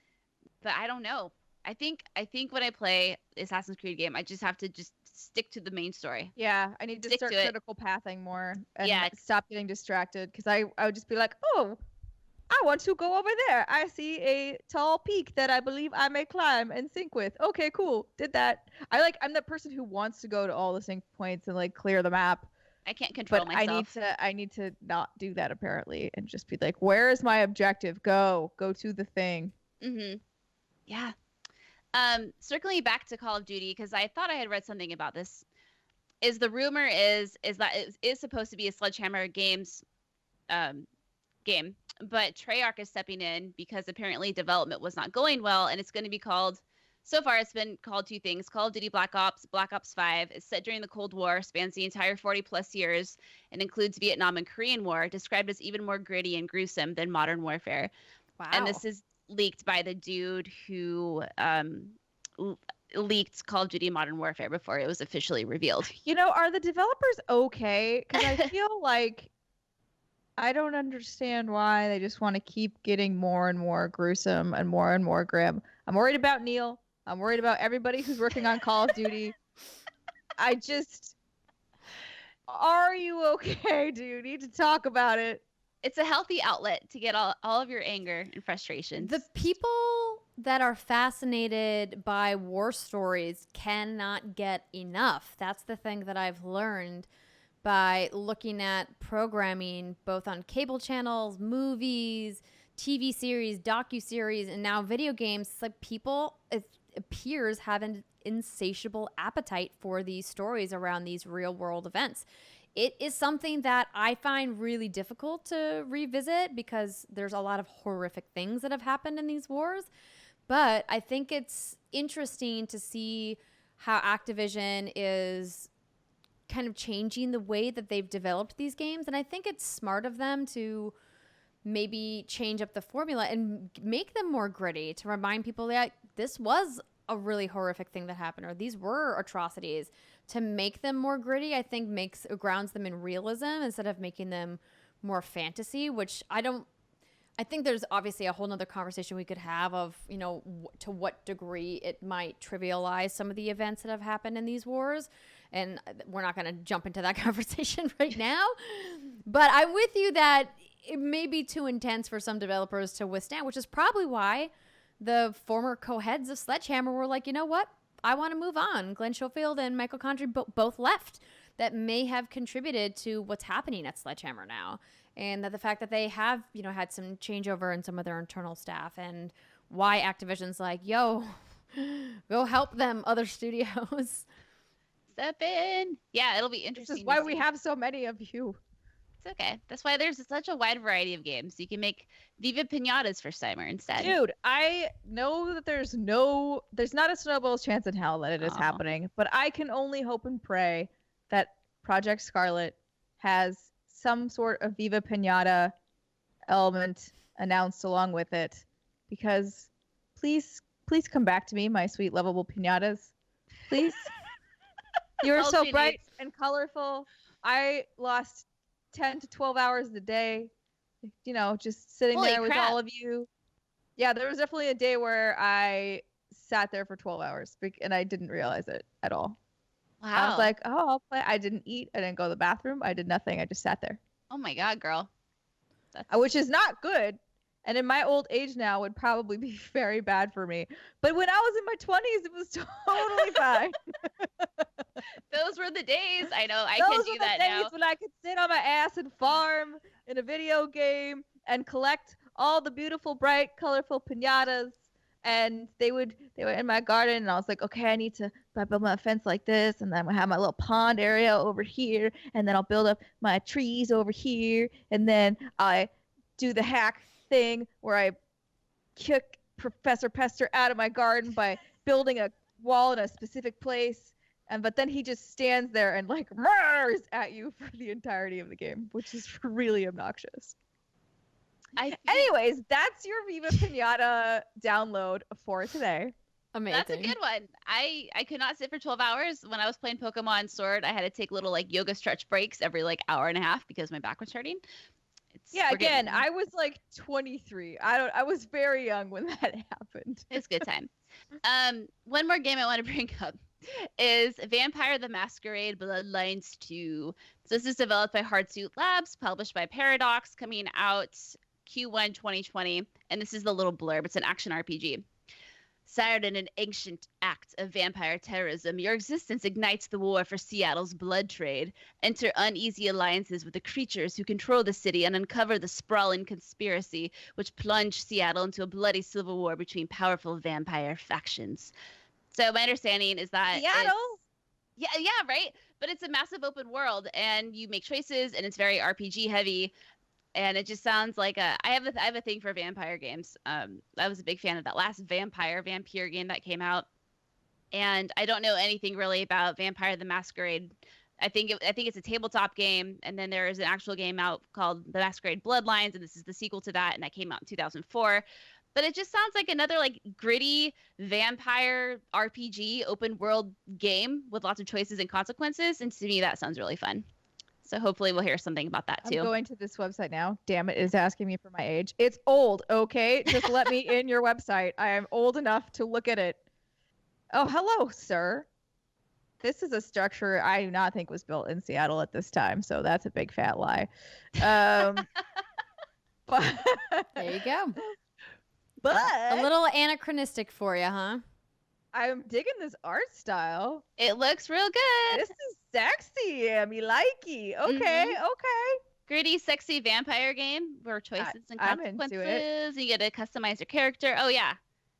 but I don't know. I think when I play Assassin's Creed game, I just have to just stick to the main story. Yeah, I need to Stick start to it. critical pathing more and Yeah. stop getting distracted, because I would just be like, oh, I want to go over there. I see a tall peak that I believe I may climb and sync with. Okay, cool. Did that. I'm that person who wants to go to all the sync points and like clear the map. I can't control But myself. I need to not do that apparently, and just be like, where is my objective? Go to the thing. Mm-hmm. Yeah. Circling back to Call of Duty, because I thought I had read something about this. The rumor is that it is supposed to be a Sledgehammer Games game, but Treyarch is stepping in because apparently development was not going well, and it's going to be called. So far, it's been called two things: Call of Duty Black Ops 5. It's set during the Cold War, spans the entire 40+ years, and includes Vietnam and Korean War, described as even more gritty and gruesome than modern warfare. Wow. And this is leaked by the dude who leaked Call of Duty Modern Warfare before it was officially revealed. Are the developers okay? Because I feel like I don't understand why they just want to keep getting more and more gruesome and more grim. I'm worried about Neil. I'm worried about everybody who's working on Call of Duty. Are you okay? Do you need to talk about it? It's a healthy outlet to get all of your anger and frustrations. The people that are fascinated by war stories cannot get enough. That's the thing that I've learned by looking at programming both on cable channels, movies, TV series, docuseries, and now video games. It's like people, it appears, have an insatiable appetite for these stories around these real world events. It is something that I find really difficult to revisit because there's a lot of horrific things that have happened in these wars. But I think it's interesting to see how Activision is kind of changing the way that they've developed these games. And I think it's smart of them to maybe change up the formula and make them more gritty to remind people that this was a really horrific thing that happened, or these were atrocities. To make them more gritty, I think grounds them in realism instead of making them more fantasy, which I think there's obviously a whole nother conversation we could have of, to what degree it might trivialize some of the events that have happened in these wars. And we're not going to jump into that conversation right now. But I'm with you that it may be too intense for some developers to withstand, which is probably why the former co-heads of Sledgehammer were like, you know what? I want to move on. Glenn Schofield and Michael Condrey both left. That may have contributed to what's happening at Sledgehammer now. And that the fact that they have, had some changeover in some of their internal staff, and why Activision's like, yo, go help them, other studios. Step in. Yeah, it'll be interesting. This is why we have so many of you. It's okay. That's why there's such a wide variety of games. You can make Viva Pinatas for Cyber instead. Dude, I know that there's not a snowball's chance in hell that it is happening, but I can only hope and pray that Project Scarlet has some sort of Viva Pinata element announced along with it, because please come back to me, my sweet lovable pinatas, please. You are so bright and colorful. I lost 10 to 12 hours a day, just sitting there with all of you. Yeah, there was definitely a day where I sat there for 12 hours and I didn't realize it at all. Wow. I was like, oh, I'll play. I didn't eat. I didn't go to the bathroom. I did nothing. I just sat there. Oh my God, girl. Which is not good. And in my old age now would probably be very bad for me. But when I was in my 20s, it was totally fine. Those were the days. I know. I can do that now. Those were the days when I could sit on my ass and farm in a video game and collect all the beautiful, bright, colorful pinatas. And they were in my garden, and I was like, okay, I need to build my fence like this, and then I'm gonna have my little pond area over here, and then I'll build up my trees over here, and then I do the hack thing where I kick Professor Pester out of my garden by building a wall in a specific place, but then he just stands there and like roars at you for the entirety of the game, which is really obnoxious. Anyways, that's your Viva Pinata download for today. Amazing. That's a good one. I could not sit for 12 hours. When I was playing Pokemon Sword, I had to take little like yoga stretch breaks every like hour and a half because my back was hurting. Again, I was like 23. I was very young when that happened. It's a good time. One more game I want to bring up is Vampire the Masquerade Bloodlines 2. So this is developed by Hardsuit Labs, published by Paradox, coming out Q1 2020, and this is the little blurb. It's an action RPG. Sired in an ancient act of vampire terrorism, your existence ignites the war for Seattle's blood trade. Enter uneasy alliances with the creatures who control the city and uncover the sprawling conspiracy which plunged Seattle into a bloody civil war between powerful vampire factions. So my understanding is that Seattle? Yeah, right? But it's a massive open world, and you make choices, and it's very RPG heavy. And it just sounds like I have a thing for vampire games. I was a big fan of that last vampire game that came out, and I don't know anything really about Vampire the Masquerade. I think it's a tabletop game, and then there is an actual game out called The Masquerade Bloodlines, and this is the sequel to that, and that came out in 2004. But it just sounds like another like gritty vampire RPG open world game with lots of choices and consequences, and to me that sounds really fun. So hopefully we'll hear something about that too. I'm going to this website now. Damn it, it's asking me for my age. It's old, okay? Just let me in your website. I am old enough to look at it. Oh, hello, sir. This is a structure I do not think was built in Seattle at this time, so that's a big fat lie. But There you go. But A little anachronistic for you, huh? I'm digging this art style. It looks real good. This is sexy. Me likey. Okay, okay. Gritty, sexy vampire game where choices and I'm into consequences. You get to customize your character. Oh yeah,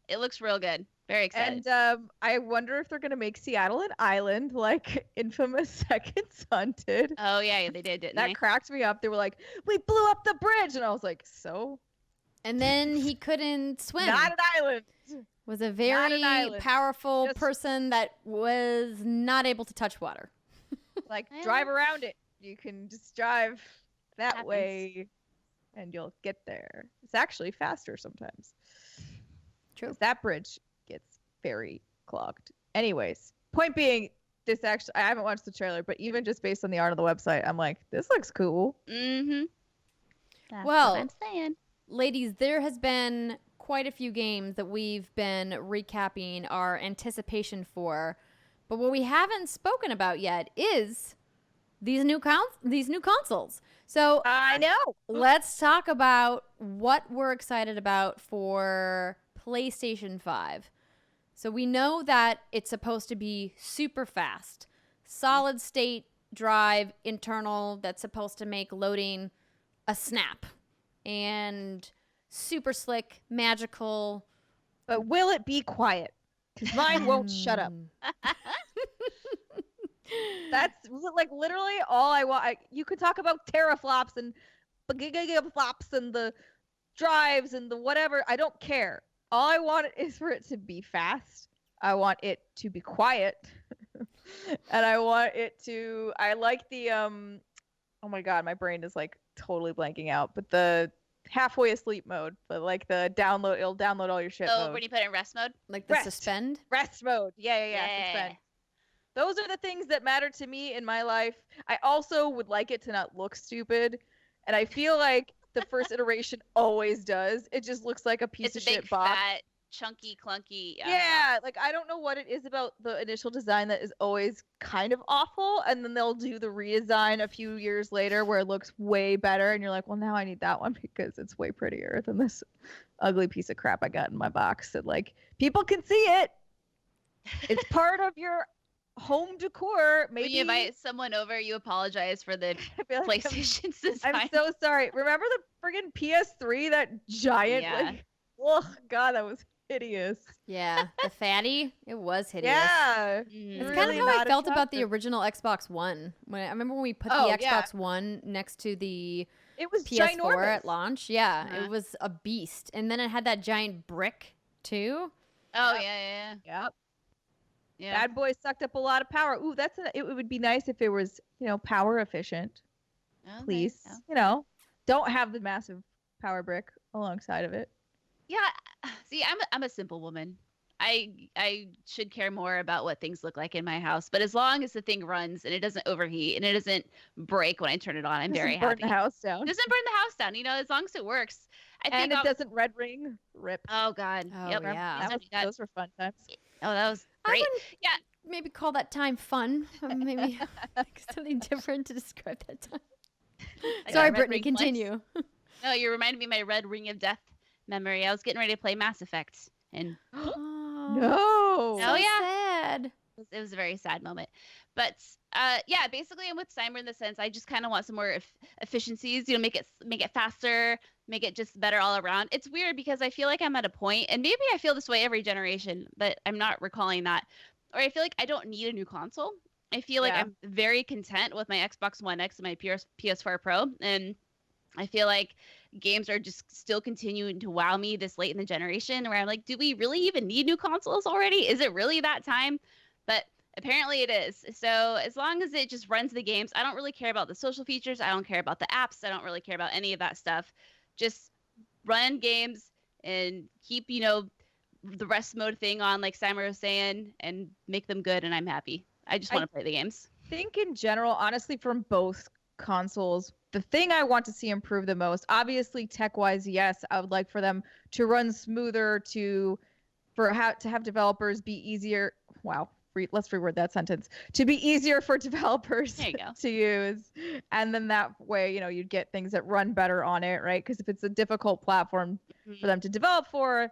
it looks real good. Very excited. And I wonder if they're gonna make Seattle an island like Infamous Second Son did. Oh yeah, they did, didn't That they? cracked me up. They were like, "We blew up the bridge," and I was like, "So." And then he couldn't swim. Not an island. Was a very island. powerful Just- person that was not able to touch water. Like Yeah. drive around it. You can just drive that Happens. way. and you'll get there. It's actually faster sometimes. True. 'Cause that bridge gets very clogged. Anyways, point being, this actually, I haven't watched the trailer, but even just based on the art of the website, I'm like, this looks cool. Mm-hmm. That's Well, what I'm saying. Ladies, there has been quite a few games that we've been recapping our anticipation for, but what we haven't spoken about yet is these new consoles. So I know. let's talk about what we're excited about for PlayStation 5. So we know that it's supposed to be super fast, solid state drive internal that's supposed to make loading a snap, and super slick, magical. But will it be quiet? Because mine won't shut up. That's like literally all I want. You could talk about teraflops and gigaflops and the drives and the whatever. I don't care. All I want is for it to be fast. I want it to be quiet. And I want it to, I like the, oh my God, my brain is like totally blanking out, but the halfway asleep mode, but like the download, it'll download all your shit Oh, mode. when you put it in rest mode? Like the Rest. suspend? Rest mode. Yeah. Suspend. Those are the things that matter to me in my life. I also would like it to not look stupid. And I feel like the first iteration always does. It just looks like a piece It's a of big, shit box. fat, chunky, clunky. Yeah, like I don't know what it is about the initial design that is always kind of awful, and then they'll do the redesign a few years later where it looks way better, and you're like, well, now I need that one because it's way prettier than this ugly piece of crap I got in my box. And like people can see it. It's part of your home decor. Maybe When you invite someone over, you apologize for the I feel like PlayStation's design. I'm so sorry. Remember the friggin' PS3? That giant, Yeah. like, oh god, that was hideous. Yeah, the fatty. It was hideous. Yeah. Mm. It's Really kind of how I not felt about the attractive. original Xbox One. I remember when we put Oh, the yeah. Xbox One next to the It was PS4 ginormous. at launch. Yeah, Uh-huh. it was a beast. And then it had that giant brick too. Oh, Yep. yeah. Yep. Yeah. Bad boy sucked up a lot of power. Ooh, it would be nice if it was, power efficient. Okay, Please. yeah. Don't have the massive power brick alongside of it. Yeah. See, I'm a simple woman. I should care more about what things look like in my house, but as long as the thing runs and it doesn't overheat and it doesn't break when I turn it on, I'm very Burn happy. the house down. It doesn't burn the house down, as long as it works. I think And it doesn't red ring. Rip. Oh God. Oh, Yep. yeah. Those were fun times. Oh, that was I great. wouldn't Yeah. maybe call that time fun. Maybe something different to describe that time. I got Sorry, a red Brittany, ring once. continue. No, you reminded me of my red ring of death memory. I was getting ready to play Mass Effect, and Oh, No. Oh, so yeah. sad. it was a very sad moment. But yeah, basically, I'm with Cyber in the sense I just kind of want some more efficiencies. Make it faster, make it just better all around. It's weird because I feel like I'm at a point, and maybe I feel this way every generation, but I'm not recalling that. Or I feel like I don't need a new console. I feel like Yeah. I'm very content with my Xbox One X and my PS4 Pro, and I feel like games are just still continuing to wow me this late in the generation where I'm like, do we really even need new consoles already? Is it really that time? But apparently it is. So as long as it just runs the games, I don't really care about the social features. I don't care about the apps. I don't really care about any of that stuff. Just run games and keep, the rest mode thing on, like Simon was saying, and make them good, and I'm happy. I just want to play the games. I think in general, honestly, from both consoles, the thing I want to see improve the most, obviously tech-wise, yes, I would like for them to run smoother, to have developers be easier. Wow, let's reword that sentence. To be easier for developers There you go. to use, and then that way, you'd get things that run better on it, right? Because if it's a difficult platform for them to develop for,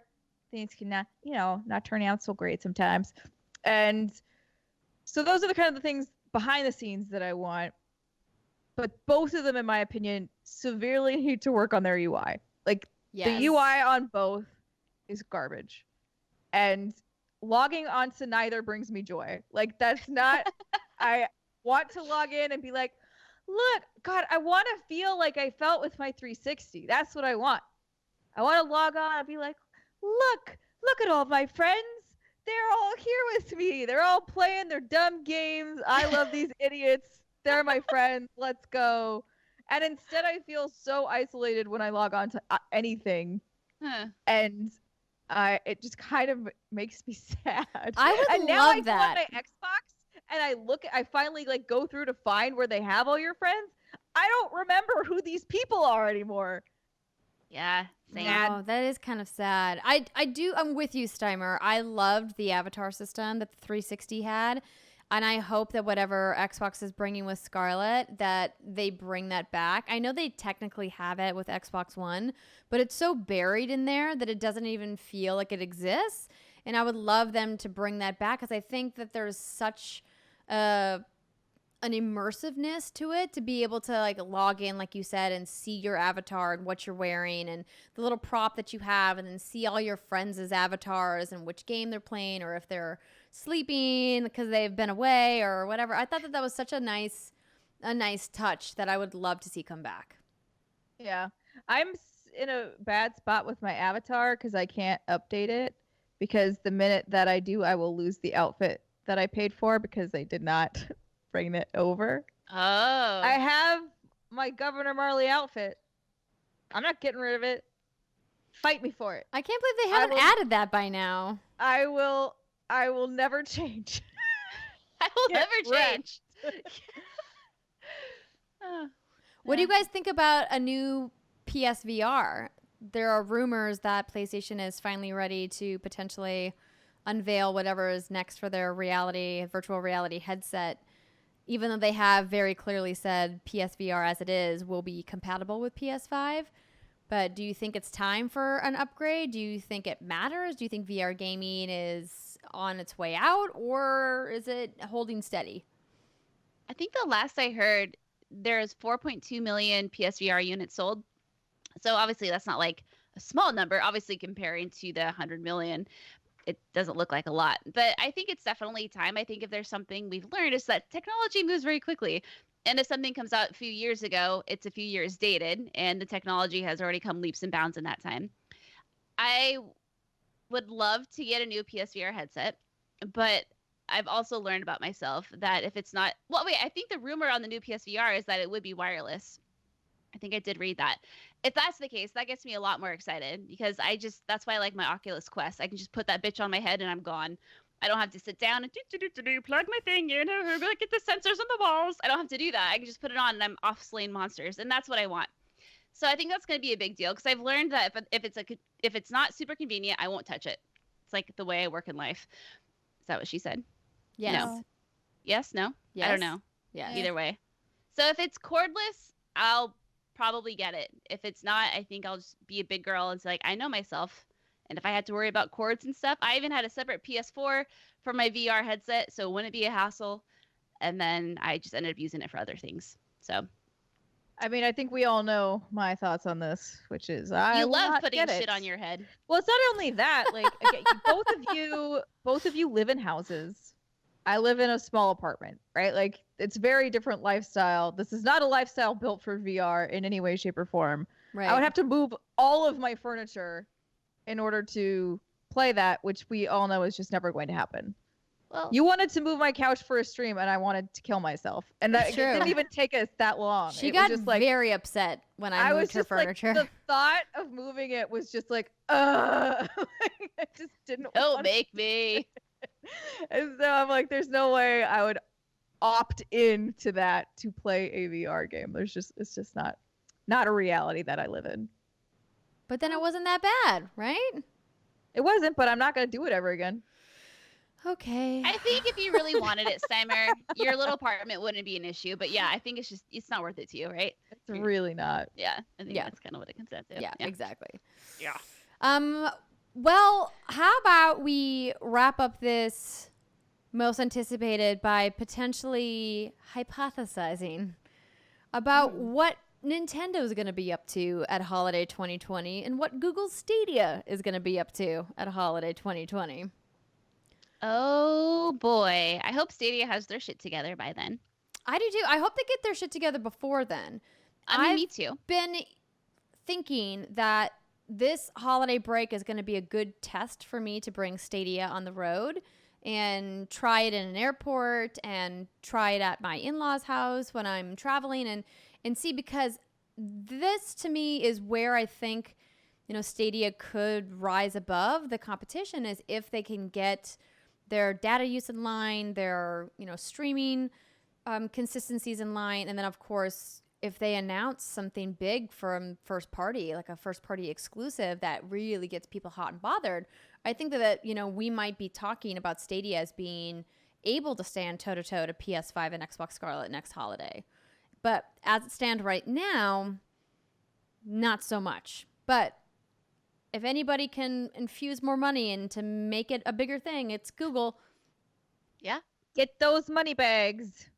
things can not turn out so great sometimes. And so those are the kind of the things behind the scenes that I want. But both of them, in my opinion, severely need to work on their UI. Like, Yes. the UI on both is garbage. And logging onto neither brings me joy. Like, that's not... I want to log in and be like, look, God, I want to feel like I felt with my 360. That's what I want. I want to log on and be like, look at all my friends. They're all here with me. They're all playing their dumb games. I love these idiots. They're my friends. Let's go. And instead I feel so isolated when I log on to anything. Huh. And it just kind of makes me sad. I would and now love I go that. on my Xbox and I finally like go through to find where they have all your friends. I don't remember who these people are anymore. Yeah, same. Oh, that is kind of sad. I'm with you, Steimer. I loved the avatar system that the 360 had. And I hope that whatever Xbox is bringing with Scarlet, that they bring that back. I know they technically have it with Xbox One, but it's so buried in there that it doesn't even feel like it exists. And I would love them to bring that back because I think that there's such an immersiveness to it to be able to like log in, like you said, and see your avatar and what you're wearing and the little prop that you have, and then see all your friends' avatars and which game they're playing or if they're sleeping because they've been away or whatever. I thought that was such a nice touch that I would love to see come back. Yeah. I'm in a bad spot with my avatar because I can't update it, because the minute that I do, I will lose the outfit that I paid for because they did not bring it over. Oh. I have my Governor Marley outfit. I'm not getting rid of it. Fight me for it. I can't believe they haven't added that by now. I will never change. I will never change. What do you guys think about a new PSVR? There are rumors that PlayStation is finally ready to potentially unveil whatever is next for their virtual reality headset, even though they have very clearly said PSVR as it is will be compatible with PS5. But do you think it's time for an upgrade? Do you think it matters? Do you think VR gaming is on its way out, or is it holding steady? I think the last I heard, there's 4.2 million PSVR units sold. So obviously that's not like a small number, obviously comparing to the 100 million. It doesn't look like a lot, but I think it's definitely time. I think if there's something we've learned is that technology moves very quickly. And if something comes out a few years ago, it's a few years dated, and the technology has already come leaps and bounds in that time. I would love to get a new PSVR headset, but I've also learned about myself that if it's not, I think the rumor on the new PSVR is that it would be wireless. I think I did read that. If that's the case, that gets me a lot more excited, because that's why I like my Oculus Quest. I can just put that bitch on my head and I'm gone. I don't have to sit down and plug my thing in, get the sensors on the walls. I don't have to do that. I can just put it on and I'm off slaying monsters, and that's what I want. So I think that's going to be a big deal, because I've learned that if it's not super convenient, I won't touch it. It's like the way I work in life. Is that what she said? Yes. No. Yes? No? Yes. I don't know. Yeah. Either way. So if it's cordless, I'll probably get it. If it's not, I think I'll just be a big girl and say, like, I know myself. And if I had to worry about cords and stuff, I even had a separate PS4 for my VR headset, so it wouldn't be a hassle. And then I just ended up using it for other things. So, I mean, I think we all know my thoughts on this, which is I love not putting get shit it. on your head. Well, it's not only that. Like, again, both of you live in houses. I live in a small apartment, right? Like, it's very different lifestyle. This is not a lifestyle built for VR in any way, shape, or form. Right. I would have to move all of my furniture in order to play that, which we all know is just never going to happen. Well, You wanted to move my couch for a stream, and I wanted to kill myself. And that it True. didn't even take us that long. She It got was just like, very upset when I moved her furniture. Like, the thought of moving it was just like, I just didn't don't want make me. And so I'm like, there's no way I would opt into that to play a VR game. It's just not a reality that I live in. But then it wasn't that bad, right? It wasn't, but I'm not going to do it ever again. Okay. I think if you really wanted it, Steimer, your little apartment wouldn't be an issue. But yeah, I think it's not worth it to you, right? It's really not. Yeah, I think that's kind of what it comes down to. Yeah, exactly. Yeah. Well, how about we wrap up this most anticipated by potentially hypothesizing about what Nintendo is going to be up to at Holiday 2020 and what Google Stadia is going to be up to at Holiday 2020. Oh boy, I hope Stadia has their shit together by then. I do too. I hope they get their shit together before then. Me too. Been thinking that this holiday break is going to be a good test for me to bring Stadia on the road and try it in an airport and try it at my in-laws' house when I'm traveling. And and see, because this to me is where I think, Stadia could rise above the competition, is if they can get their data use in line, their, streaming consistencies in line. And then of course, if they announce something big from first party, like a first party exclusive that really gets people hot and bothered, I think that, we might be talking about Stadia as being able to stand toe to toe to PS5 and Xbox Scarlet next holiday. But as it stands right now, not so much. But if anybody can infuse more money and to make it a bigger thing, it's Google. Yeah. Get those money bags.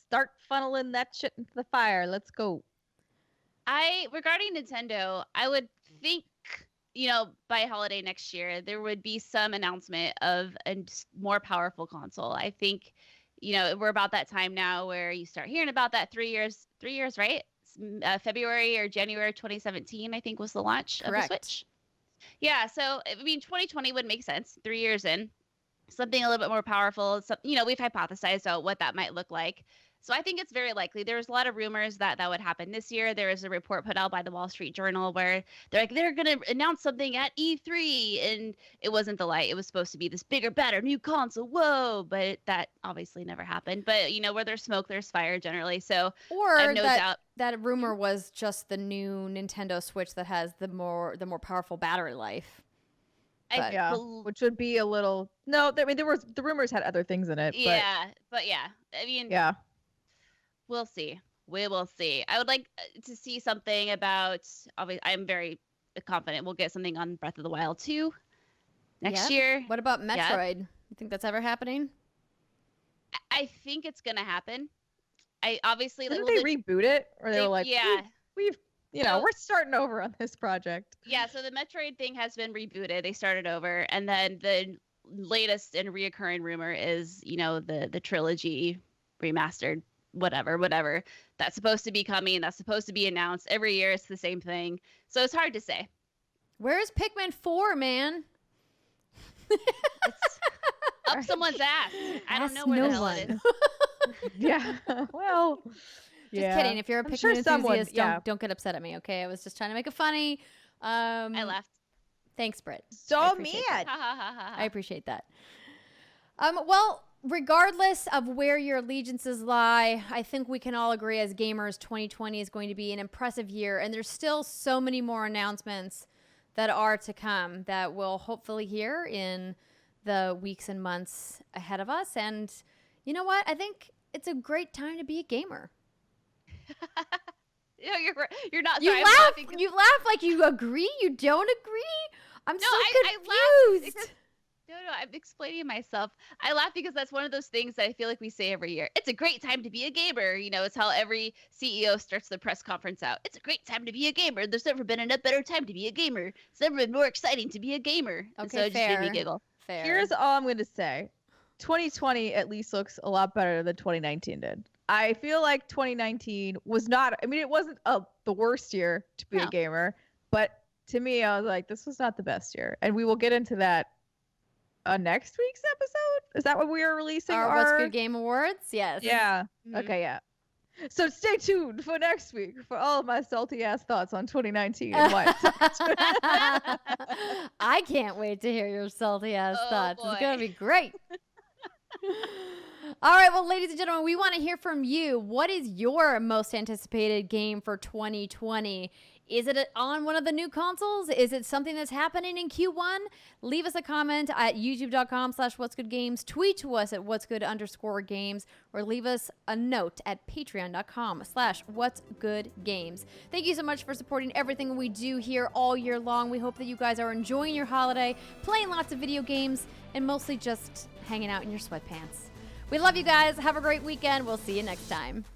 Start funneling that shit into the fire. Let's go. Regarding Nintendo, I would think, by holiday next year, there would be some announcement of a more powerful console. I think, we're about that time now where you start hearing about that 3 years, right? February or January 2017, I think, was the launch of the Switch. Yeah, so 2020 would make sense. 3 years in, something a little bit more powerful. So, we've hypothesized about what that might look like. So I think it's very likely. There was a lot of rumors that would happen this year. There was a report put out by the Wall Street Journal where they're going to announce something at E3, and it wasn't the light. It was supposed to be this bigger, better new console. Whoa! But that obviously never happened. But where there's smoke, there's fire generally. So or I have no doubt that rumor was just the new Nintendo Switch that has the more powerful battery life. Which would be a little the rumors had other things in it. But yeah. We'll see. We will see. I would like to see something about. I'm very confident we'll get something on Breath of the Wild 2 next year. What about Metroid? You think that's ever happening? I think it's gonna happen. Didn't they reboot it, or they were like, we've we're starting over on this project. Yeah. So the Metroid thing has been rebooted. They started over, and then the latest and reoccurring rumor is the trilogy remastered. Whatever that's supposed to be coming, that's supposed to be announced every year. It's the same thing, so it's hard to say. Where's Pikmin 4, man? It's up someone's ass. I don't know where the hell it is. Yeah. Well, just kidding. If you're a Pikmin enthusiast, don't get upset at me, okay? I was just trying to make it funny. I laughed. Thanks, Britt. So mad. I appreciate that. Well, regardless of where your allegiances lie, I think we can all agree as gamers 2020 is going to be an impressive year, and there's still so many more announcements that are to come that we'll hopefully hear in the weeks and months ahead of us. And you know what? I think it's a great time to be a gamer. You're not. You sorry, laugh. You laugh like you agree. You don't agree. I'm so confused. I laugh. No, I'm explaining myself. I laugh because that's one of those things that I feel like we say every year. It's a great time to be a gamer. It's how every CEO starts the press conference out. It's a great time to be a gamer. There's never been a better time to be a gamer. It's never been more exciting to be a gamer. Okay, and so it just made me giggle. Fair. Here's all I'm going to say. 2020 at least looks a lot better than 2019 did. I feel like 2019 was not, it wasn't the worst year to be a gamer, but to me, I was like, this was not the best year. And we will get into that next week's episode. Is that what we are releasing? Our What's Good Game Awards? Yes. Yeah. Mm-hmm. Okay, yeah. So stay tuned for next week for all of my salty ass thoughts on 2019 and why it sucked. I can't wait to hear your salty ass thoughts. Boy. It's going to be great. All right, well, ladies and gentlemen, we want to hear from you. What is your most anticipated game for 2020? Is it on one of the new consoles? Is it something that's happening in Q1? Leave us a comment at youtube.com/whatsgoodgames. Tweet to us at whatsgood_games, or leave us a note at patreon.com/whatsgoodgames. Thank you so much for supporting everything we do here all year long. We hope that you guys are enjoying your holiday, playing lots of video games, and mostly just hanging out in your sweatpants. We love you guys. Have a great weekend. We'll see you next time.